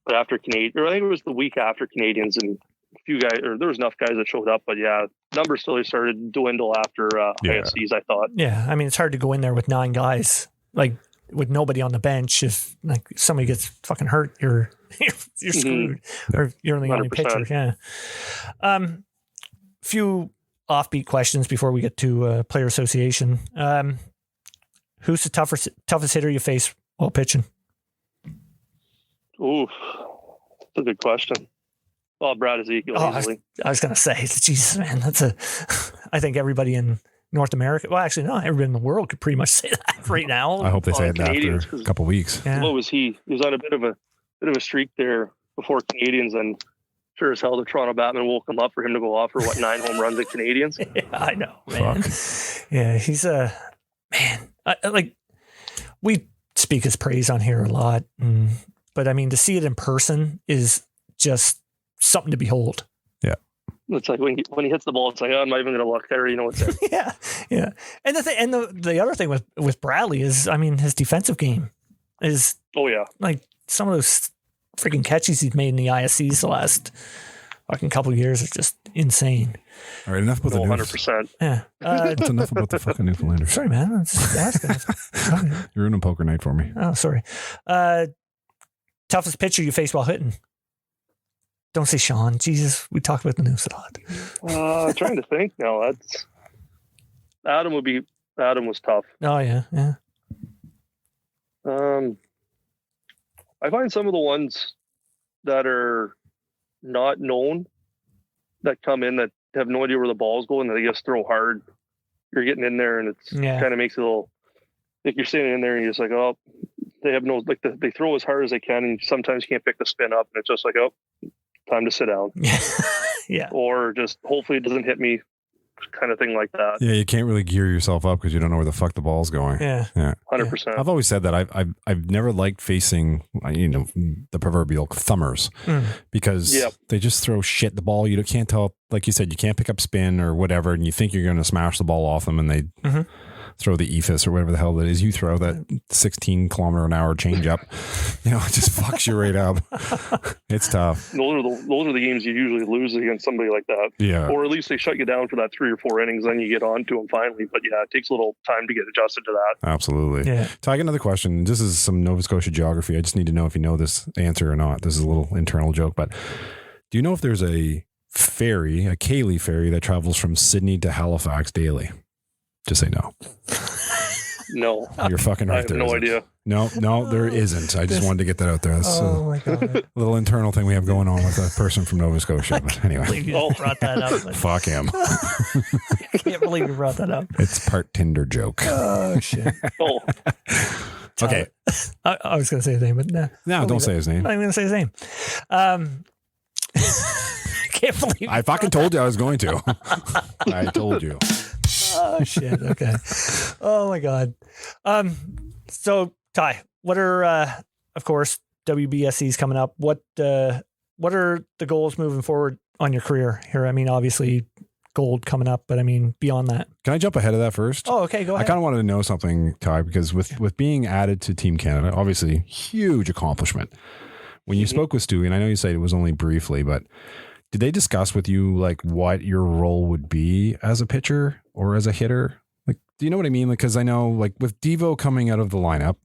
but after Canadian, or I think it was the week after Canadians, and a few guys, or there was enough guys that showed up, but yeah, numbers still started to dwindle after ISCs, I thought. yeah, I mean, it's hard to go in there with 9 guys, like with nobody on the bench. If like somebody gets fucking hurt, you're screwed, or you're the only 100%. pitcher. Yeah. Few offbeat questions before we get to player association. Who's the toughest hitter you face while pitching? Ooh, that's a good question. Well, Brad Ezekiel easily. I was gonna say, Jesus, man, I think everybody in North America, well, actually, no, everybody in the world could pretty much say that right now. I hope they say it Canadians, after a couple weeks. Yeah. What was he? He was on a bit of a streak there before Canadians, and sure as hell the Toronto Batmen woke him up for him to go off for 9 home runs at Canadians. Yeah, I know, man. Yeah, he's a man. Like we speak his praise on here a lot, but I mean to see it in person is just something to behold. Yeah, it's like when he hits the ball, it's like, oh, I'm not even going to look there. You know what's there. yeah. And the other thing with Bradley is, I mean, his defensive game is like some of those freaking catches he's made in the ISCs the last fucking couple of years are just insane. All right, enough about the 100%. Yeah. That's enough about the fucking Newfoundlanders. Sorry, man. I'm just asking. You're ruining poker night for me. Oh, sorry. Toughest pitcher you face while hitting? Don't say Sean. Jesus, we talk about the news a lot. Trying to think. No, that's Adam was tough. Oh yeah. I find some of the ones that are not known that come in that have no idea where the ball's going, and they just throw hard. You're getting in there, and it's kind of makes it a little like you're sitting in there and you're just like, oh, they have no, like they throw as hard as they can, and sometimes you can't pick the spin up, and it's just like, oh, time to sit down. Yeah. Or just hopefully it doesn't hit me, kind of thing like that. Yeah, you can't really gear yourself up because you don't know where the fuck the ball's going. Yeah. 100%. I've always said that I've never liked facing the proverbial thumbers because they just throw shit. The ball, you can't tell, like you said, you can't pick up spin or whatever, and you think you're going to smash the ball off them, and they throw the EFIS or whatever the hell that is. You throw that 16-kilometer-an-hour change up, it just fucks you right up. It's tough. Those are the games you usually lose against somebody like that. Yeah. Or at least they shut you down for that 3 or 4 innings, then you get on to them finally. But yeah, it takes a little time to get adjusted to that. Absolutely. Yeah. So I got another question. This is some Nova Scotia geography. I just need to know if you know this answer or not. This is a little internal joke, but do you know if there's a ferry, a Cayley ferry that travels from Sydney to Halifax daily? Just say no. No. You're fucking right. I have no idea. No, there isn't. I just wanted to get that out there. That's Oh my God. a little internal thing we have going on with a person from Nova Scotia. But anyway, You just brought that up. fuck him. I can't believe you brought that up. It's part Tinder joke. Oh shit. Oh, Okay. I was going to say his name, but no. No, don't say his name. I'm not even going to say his name. Can't believe I fucking told you I was going to. I told you. Oh shit. Okay. Oh my God. So Ty, what are of course WBSC's coming up? What are the goals moving forward on your career here? I mean, obviously gold coming up, but I mean beyond that. Can I jump ahead of that first? Oh, okay, go I ahead. kind of wanted to know something, Ty, because with being added to Team Canada, obviously huge accomplishment. When you spoke with Stewie, and I know you said it was only briefly, but did they discuss with you like what your role would be as a pitcher or as a hitter? Like, do you know what I mean? Like, because I know like with Devo coming out of the lineup,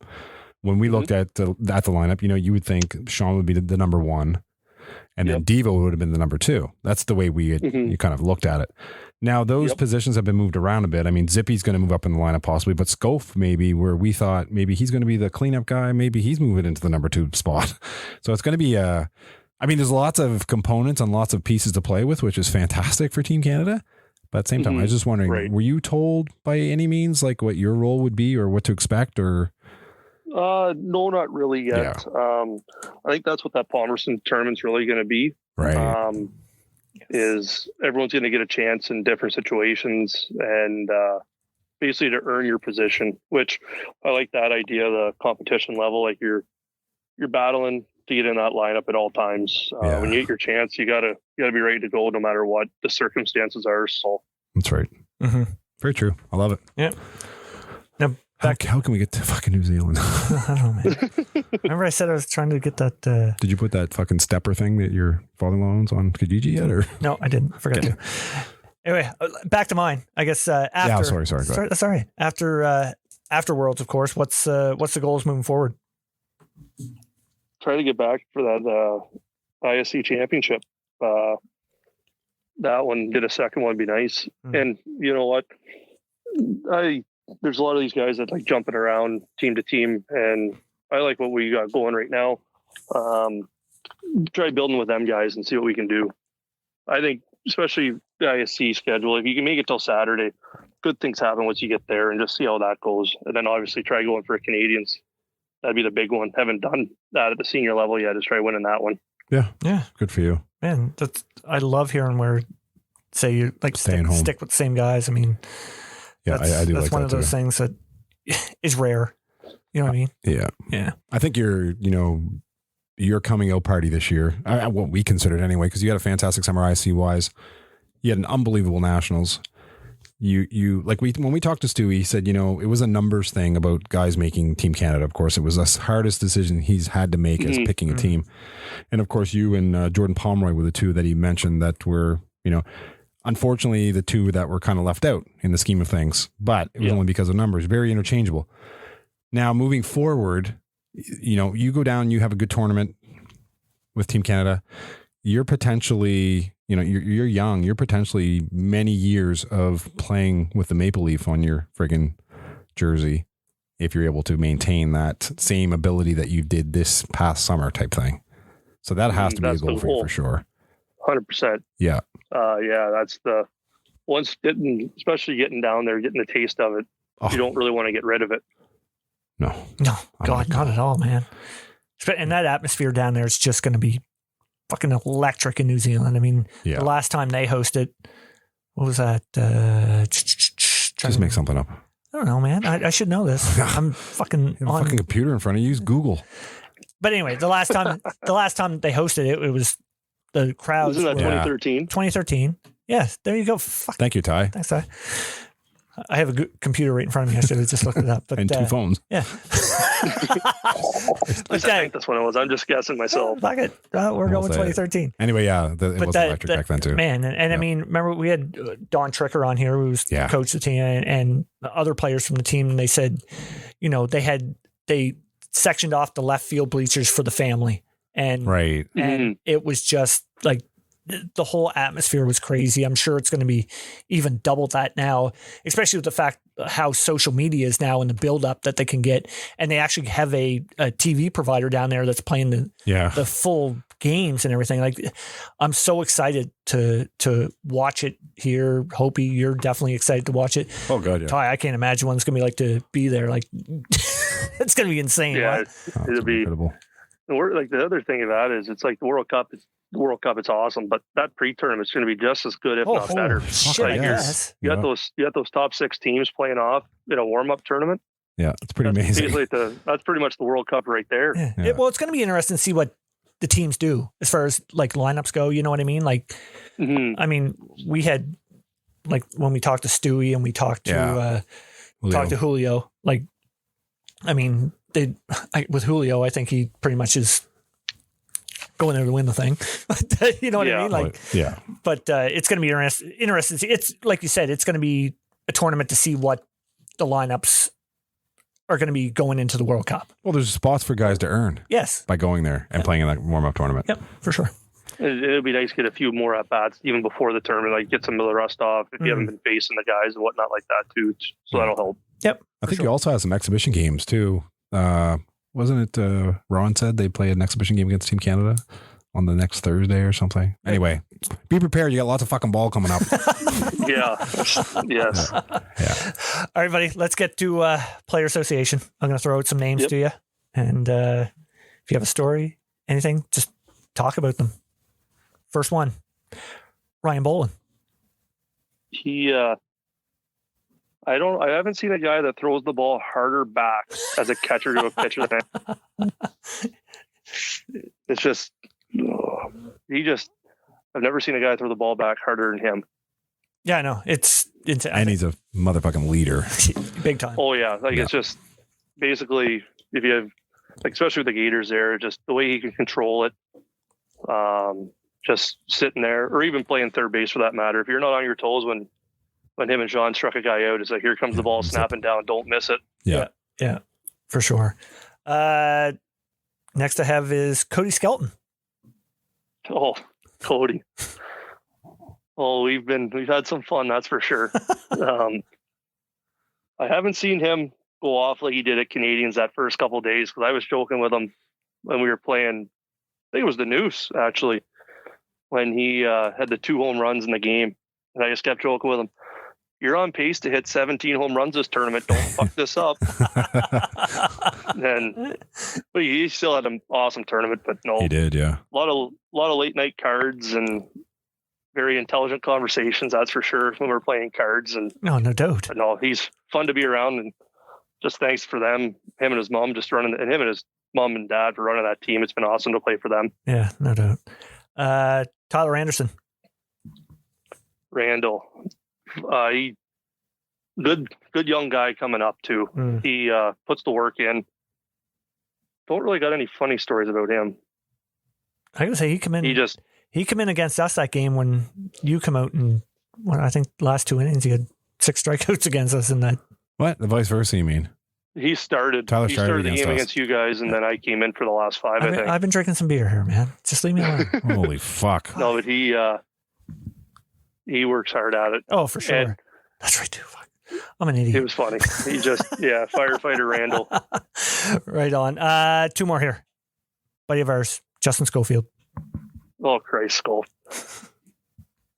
when we looked at the lineup, you know, you would think Sean would be the number one, and then Devo would have been the number two. That's the way we had you kind of looked at it. Now those positions have been moved around a bit. I mean, Zippy's going to move up in the lineup possibly, but Scof maybe, where we thought maybe he's going to be the cleanup guy, maybe he's moving into the number two spot. So it's going to be I mean, there's lots of components and lots of pieces to play with, which is fantastic for Team Canada. But at the same time, I was just wondering, were you told by any means like what your role would be or what to expect, or? No, not really yet. Yeah. I think that's what that Palmerston tournament's really going to be. Right. Is everyone's going to get a chance in different situations and basically to earn your position, which I like that idea, the competition level, like you're battling to get in that lineup at all times. When you get your chance, you gotta be ready to go no matter what the circumstances are. So that's right. Very true. I love it. Yeah. Now, how can we get to fucking New Zealand? I don't know, man. Remember I said I was trying to get that. Did you put that fucking stepper thing that your father-in-law owns on Kijiji yet? Or no, I didn't. I forgot to. Anyway, back to mine. I guess after. Yeah, sorry. Sorry. After Worlds, of course. What's the goals moving forward? Try to get back for that ISC championship. That one, get a second one would be nice. And you know what? There's a lot of these guys that like jumping around team to team, and I like what we got going right now. Try building with them guys and see what we can do. I think, especially the ISC schedule, if you can make it till Saturday, good things happen once you get there, and just see how that goes. And then obviously try going for Canadians. That'd be the big one. Haven't done that at the senior level yet. Just try winning that one. Yeah. Good for you, man. I love hearing where say you like stick with the same guys. I mean, yeah, I do. That's like one that of those too. things that is rare. You know what I mean? Yeah. I think your coming out party this year, what we considered anyway, because you had a fantastic summer ISC wise. You had an unbelievable nationals. You like when we talked to Stu, he said, it was a numbers thing about guys making Team Canada. Of course, it was the hardest decision he's had to make as picking a team. And of course, you and Jordan Pomeroy were the two that he mentioned that were, unfortunately the two that were kind of left out in the scheme of things, but it was only because of numbers, very interchangeable. Now moving forward, you go down, you have a good tournament with Team Canada. You're potentially, you're young. You're potentially many years of playing with the maple leaf on your friggin' jersey if you're able to maintain that same ability that you did this past summer type thing. So that has to be a goal for you for sure. 100%. Yeah. That's the once especially getting down there, getting the taste of it. You don't really want to get rid of it. No, God, not at all, man. And that atmosphere down there is just going to be fucking electric in New Zealand. I mean, the last time they hosted, what was that? Just make something up. I don't know, man. I should know this. I'm fucking on a fucking computer in front of you. Use Google. But anyway, the last time they hosted it, it was the crowds. Wasn't that 2013? 2013. Yes, there you go. Thank you, Ty. Thanks, Ty. I have a good computer right in front of me. I should have just looked it up. But, and two phones. Yeah. I think that's what it was. I'm just guessing myself. Fuck it. We're going 2013. Anyway, it was electric back then too. Man, and I mean, remember we had Don Tricker on here, who was coach of the team, and other players from the team, and they said, they sectioned off the left field bleachers for the family. And right. And it was just like the whole atmosphere was crazy. I'm sure it's going to be even double that now, especially with the fact how social media is now and the build up that they can get. And they actually have a TV provider down there that's playing the full games and everything. Like, I'm so excited to watch it here. Hopey, you're definitely excited to watch it. Oh god, yeah. Ty, I can't imagine what it's going to be like to be there. Like, it's going to be insane. Yeah, right? it'll be incredible. And we're like, the other thing of that is, it's like the World Cup. It's awesome, but that pre-tournament's going to be just as good, if not better. Shit, Like, yes. you got those top 6 teams playing off in a warm-up tournament. Yeah, it's pretty amazing. That's pretty much the World Cup right there. Yeah. Yeah. Well, it's going to be interesting to see what the teams do as far as like lineups go. You know what I mean? Like, I mean, we had, like, when we talked to Stewie and we talked to Julio. Like, I mean, with Julio, I think he pretty much is going there to win the thing. You know what I mean? Like, yeah. But it's going to be interesting. It's like you said, it's going to be a tournament to see what the lineups are going to be going into the World Cup. Well, there's spots for guys to earn. Yes. By going there and playing in that warm-up tournament. Yep, for sure. It'll be nice to get a few more at bats even before the tournament, like get some of the rust off if you haven't been facing the guys and whatnot like that too. So that'll help. Yep. I think you also have some exhibition games too. Wasn't it Ron said they play an exhibition game against Team Canada on the next Thursday or something? Anyway, be prepared. You got lots of fucking ball coming up. Yeah. Yes. Yeah. All right, buddy. Let's get to Player Association. I'm going to throw out some names to you. And if you have a story, anything, just talk about them. First one, Ryan Bolin. I haven't seen a guy that throws the ball harder back as a catcher to a pitcher than it's just, I've never seen a guy throw the ball back harder than him. Yeah, I know. It's and he's a motherfucking leader. Big time. Oh yeah. It's just basically, if you have, like, especially with the Gators there, just the way he can control it, just sitting there, or even playing third base for that matter. If you're not on your toes when him and Sean struck a guy out, it's like, here comes the ball snapping down. Don't miss it. Yeah, for sure. Next I have is Cody Skelton. Oh, Cody. Oh, we've had some fun, that's for sure. I haven't seen him go off like he did at Canadians that first couple of days, because I was joking with him when we were playing. I think it was the Noose, actually, when he had the 2 home runs in the game. And I just kept joking with him, you're on pace to hit 17 home runs this tournament. Don't fuck this up. But he still had an awesome tournament. But no, he did, yeah. A lot of late night cards and very intelligent conversations. That's for sure. When we're playing cards, and no doubt. But no, he's fun to be around, and just thanks for them, him and his mom, just running, and him and his mom and dad for running that team. It's been awesome to play for them. Yeah, no doubt. Tyler Anderson. Randall. He good young guy coming up too. He puts the work in. Don't really got any funny stories about him. I gotta say, he come in against us that game when you come out, and I think the last 2 innings he had 6 strikeouts against us in that. What? The vice versa, you mean? He started the game against you guys, and then I came in for the last 5. I think I've been drinking some beer here, man. Just leave me alone. Holy fuck! No, but he works hard at it. Oh, for sure. And that's right too. Fuck. I'm an idiot. It was funny. He just, firefighter Randall. Right on. 2 more here. Buddy of ours, Justin Schofield. Oh, Christ, Schofield.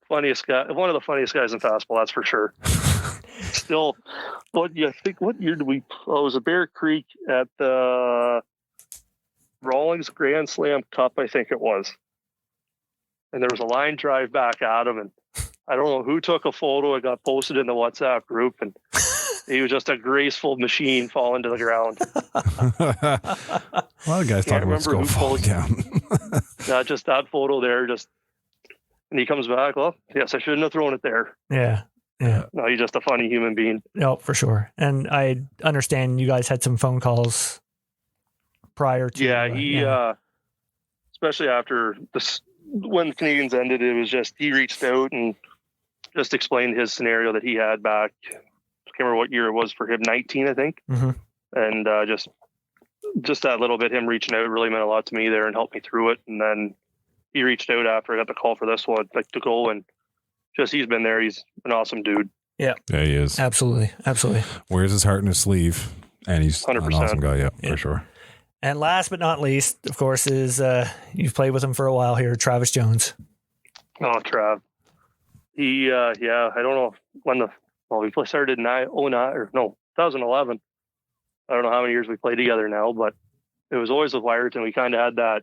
Funniest guy. One of the funniest guys in fastball, that's for sure. Still, what year did we? Oh, it was a Bear Creek at the Rawlings Grand Slam Cup, I think it was. And there was a line drive back at him, and I don't know who took a photo. It got posted in the WhatsApp group, and he was just a graceful machine falling to the ground. A lot of guys talk about Skull falling down. Just that photo there, and he comes back. Well, yes, I shouldn't have thrown it there. Yeah. No, he's just a funny human being. No, for sure. And I understand you guys had some phone calls prior to. Yeah, he, especially after this, when the Canadians ended, it was just, he reached out and just explained his scenario that he had back. I can't remember what year it was for him, 19, I think. Mm-hmm. And just that little bit, him reaching out really meant a lot to me there and helped me through it. And then he reached out after I got the call for this one, like to go, and just he's been there. He's an awesome dude. Yeah, he is. Absolutely. Wears his heart in his sleeve, and he's 100%. an awesome guy. Yeah, for sure. And last but not least, of course, is you've played with him for a while here, Travis Jones. Oh, Trav. He, I don't know when we started in 2011. I don't know how many years we played together now, but it was always with Wyerton. We kind of had that.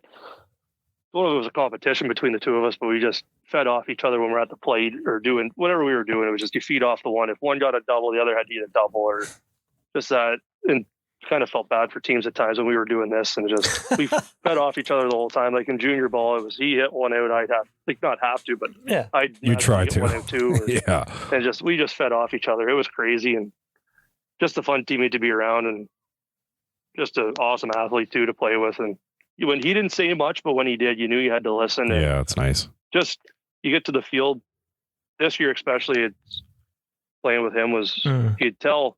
One of it was a competition between the two of us, but we just fed off each other when we're at the plate or doing whatever we were doing. It was just you feed off the one. If one got a double, the other had to get a double, or just that. And kind of felt bad for teams at times when we were doing this, and just we fed off each other the whole time. Like in junior ball, it was he hit one out, I'd not have to, but yeah, you try to one out too. Yeah, and we just fed off each other. It was crazy and just a fun teammate to be around, and just an awesome athlete too to play with. And when he didn't say much, but when he did, you knew you had to listen. And yeah, it's nice. Just you get to the field this year, especially. It's playing with him was you'd tell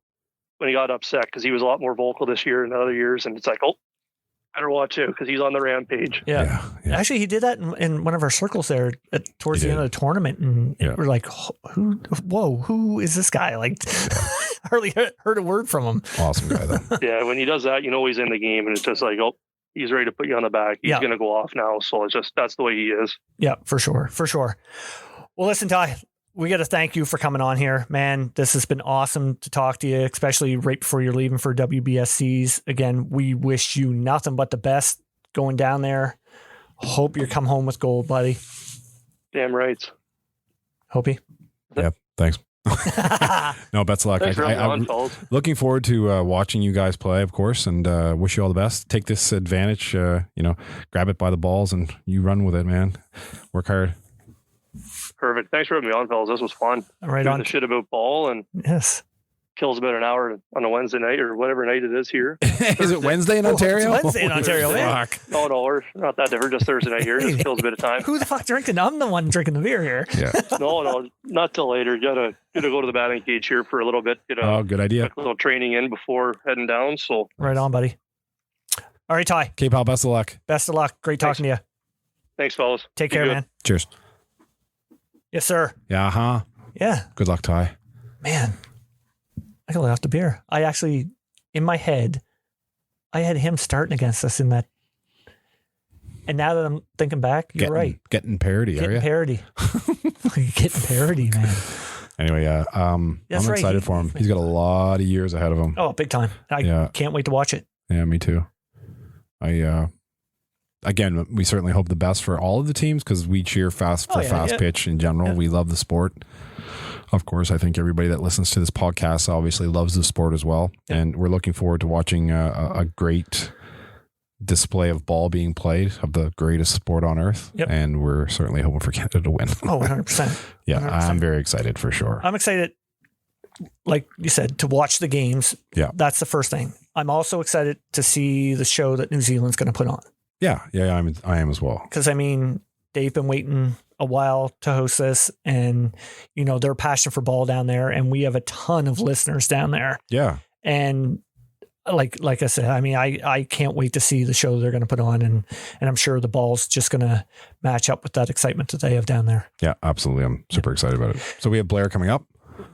when he got upset because he was a lot more vocal this year than other years, and it's like, oh, better watch out because he's on the rampage. Yeah. Actually, he did that in one of our circles there towards the end of the tournament, and we're like, who is this guy? Like, hardly heard a word from him. Awesome guy though. Yeah, when he does that, you know he's in the game, and it's just like, oh, he's ready to put you on the back. He's going to go off now, so it's just that's the way he is. Yeah, for sure. Well, listen, Ty, we got to thank you for coming on here, man. This has been awesome to talk to you, especially right before you're leaving for WBSCs. Again, we wish you nothing but the best going down there. Hope you come home with gold, buddy. Damn right. Hopey. Yeah, thanks. No, best of luck. I'm looking forward to watching you guys play, of course, and wish you all the best. Take this advantage, grab it by the balls and you run with it, man. Work hard. Perfect. Thanks for having me on, fellas. This was fun. Right doing on. The shit about ball and kills about an hour on a Wednesday night or whatever night it is here. Is it Wednesday in Ontario? It's Wednesday in Ontario, man. No, we're not that different. Just Thursday night here. Just kills a bit of time. Who the fuck drinking? I'm the one drinking the beer here. Yeah. No, not till later. You gotta go to the batting cage here for a little bit. Get a good idea. little training in before heading down. So right on, buddy. All right, Ty. Okay, pal. Best of luck. Best of luck. Great talking to you. Thanks, fellas. Take care, man. Cheers. Yes, sir. Yeah. Yeah. Good luck, Ty. Man, I got off the beer. I actually, in my head, I had him starting against us in that. And now that I'm thinking back, you're right. Getting parity, are you? Getting parity, man. Anyway, I'm excited for him. He's got a lot of years ahead of him. Oh, big time. I can't wait to watch it. Yeah, me too. Again, we certainly hope the best for all of the teams because we cheer fast pitch in general. Yeah. We love the sport. Of course, I think everybody that listens to this podcast obviously loves the sport as well. Yeah. And we're looking forward to watching a great display of ball being played of the greatest sport on earth. Yep. And we're certainly hoping for Canada to win. Oh, 100%. Yeah, 100%. I'm very excited for sure. I'm excited, like you said, to watch the games. Yeah. That's the first thing. I'm also excited to see the show that New Zealand's going to put on. Yeah, I am as well. Because, they've been waiting a while to host this, and, their passion for ball down there, and we have a ton of listeners down there. Yeah. And like I said, I can't wait to see the show they're going to put on, and I'm sure the ball's just going to match up with that excitement that they have down there. Yeah, absolutely. I'm super excited about it. So we have Blair coming up.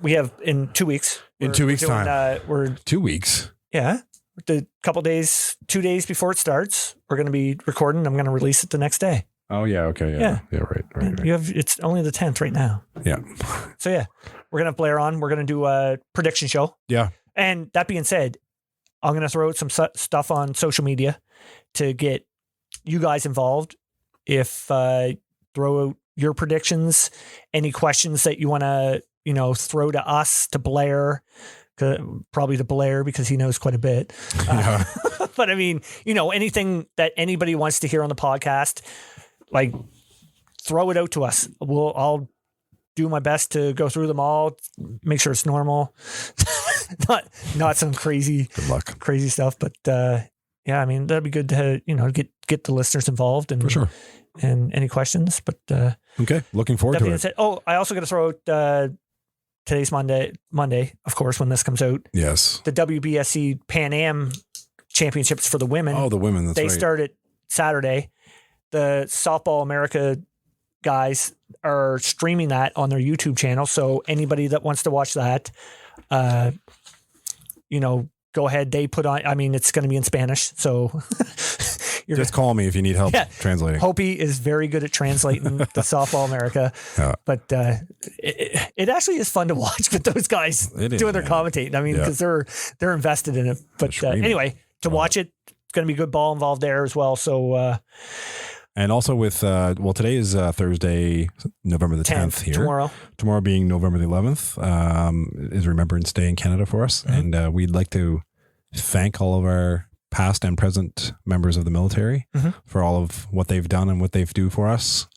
We have in 2 weeks. In 2 weeks' time. We're 2 weeks. Yeah. The couple days, 2 days before it starts, we're going to be recording. I'm going to release it the next day. Oh yeah. Okay. Yeah. Right. It's only the 10th right now. Yeah. So yeah, we're going to have Blair on. We're going to do a prediction show. Yeah. And that being said, I'm going to throw out some stuff on social media to get you guys involved. If throw out your predictions, any questions that you want to, throw to us, to Blair. Probably to Blair because he knows quite a bit. Yeah. But anything that anybody wants to hear on the podcast, like throw it out to us. I'll do my best to go through them all, make sure it's normal, not some crazy, good luck, crazy stuff. But that'd be good to get the listeners involved and for sure. And any questions. But okay, looking forward to it. Said, I also got to throw out. Today's Monday, of course, when this comes out. Yes. The WBSC Pan Am Championships for the women. Oh, the women. That's right. They started Saturday. the Softball America guys are streaming that on their YouTube channel. So anybody that wants to watch that, go ahead. They put on, it's going to be in Spanish. So just call me if you need help translating. Hopey is very good at translating the Softball America, but it actually is fun to watch with those guys doing their commentating. Because they're invested in it. But anyway, to watch it, it's going to be good ball involved there as well. So, and also with, today is Thursday, November the 10th here. Tomorrow being November the 11th, is Remembrance Day in Canada for us. Mm-hmm. And we'd like to thank all of our past and present members of the military for all of what they've done and what they do for us.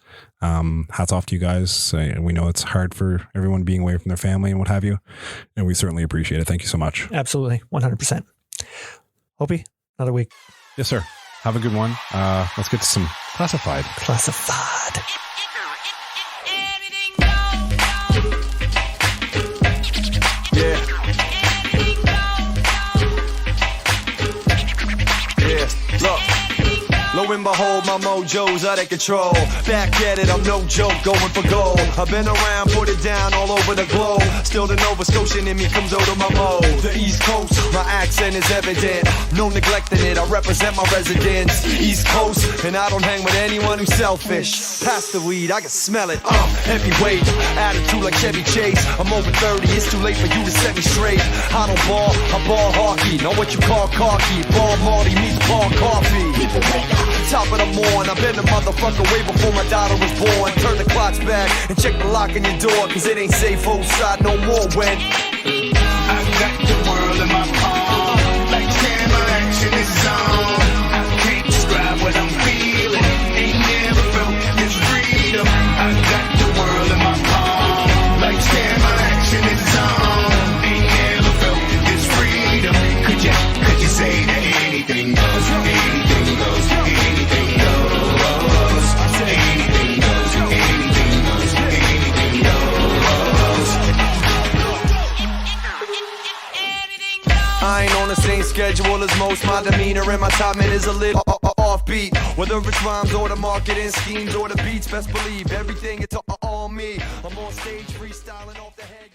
Hats off to you guys. We know it's hard for everyone being away from their family and what have you. And we certainly appreciate it. Thank you so much. Absolutely. 100%. Hopey, another week. Yes, sir. Have a good one. Let's get to some classified. Look. Lo and behold, my mojo's out of control. Back at it, I'm no joke, going for gold. I've been around, put it down all over the globe. Still the Nova Scotian in me comes out of my mode. The East Coast, my accent is evident. No neglecting it, I represent my residence. East Coast, and I don't hang with anyone who's selfish. Pass the weed, I can smell it. Heavyweight, attitude like Chevy Chase. I'm over 30, it's too late for you to set me straight. I don't ball, I ball hockey. Know what you call cocky. Ball Marty meets ball coffee. People wake up. Top of the morn, I've been a motherfucker way before my daughter was born. Turn the clocks back and check the lock on your door, cause it ain't safe outside no more when I got the world in my palm, like camera action is on. I can't describe what I'm feeling, ain't never felt this freedom. I got the world in my palm, like camera action is on. Ain't never felt this freedom. Could you say that anything goes, anything goes, anything goes, anything goes, anything goes, anything goes. I ain't on the same schedule as most. My demeanor and my timing is a little offbeat. Whether it's rhymes or the marketing schemes or the beats, best believe everything it's all me. I'm on stage freestyling off the head.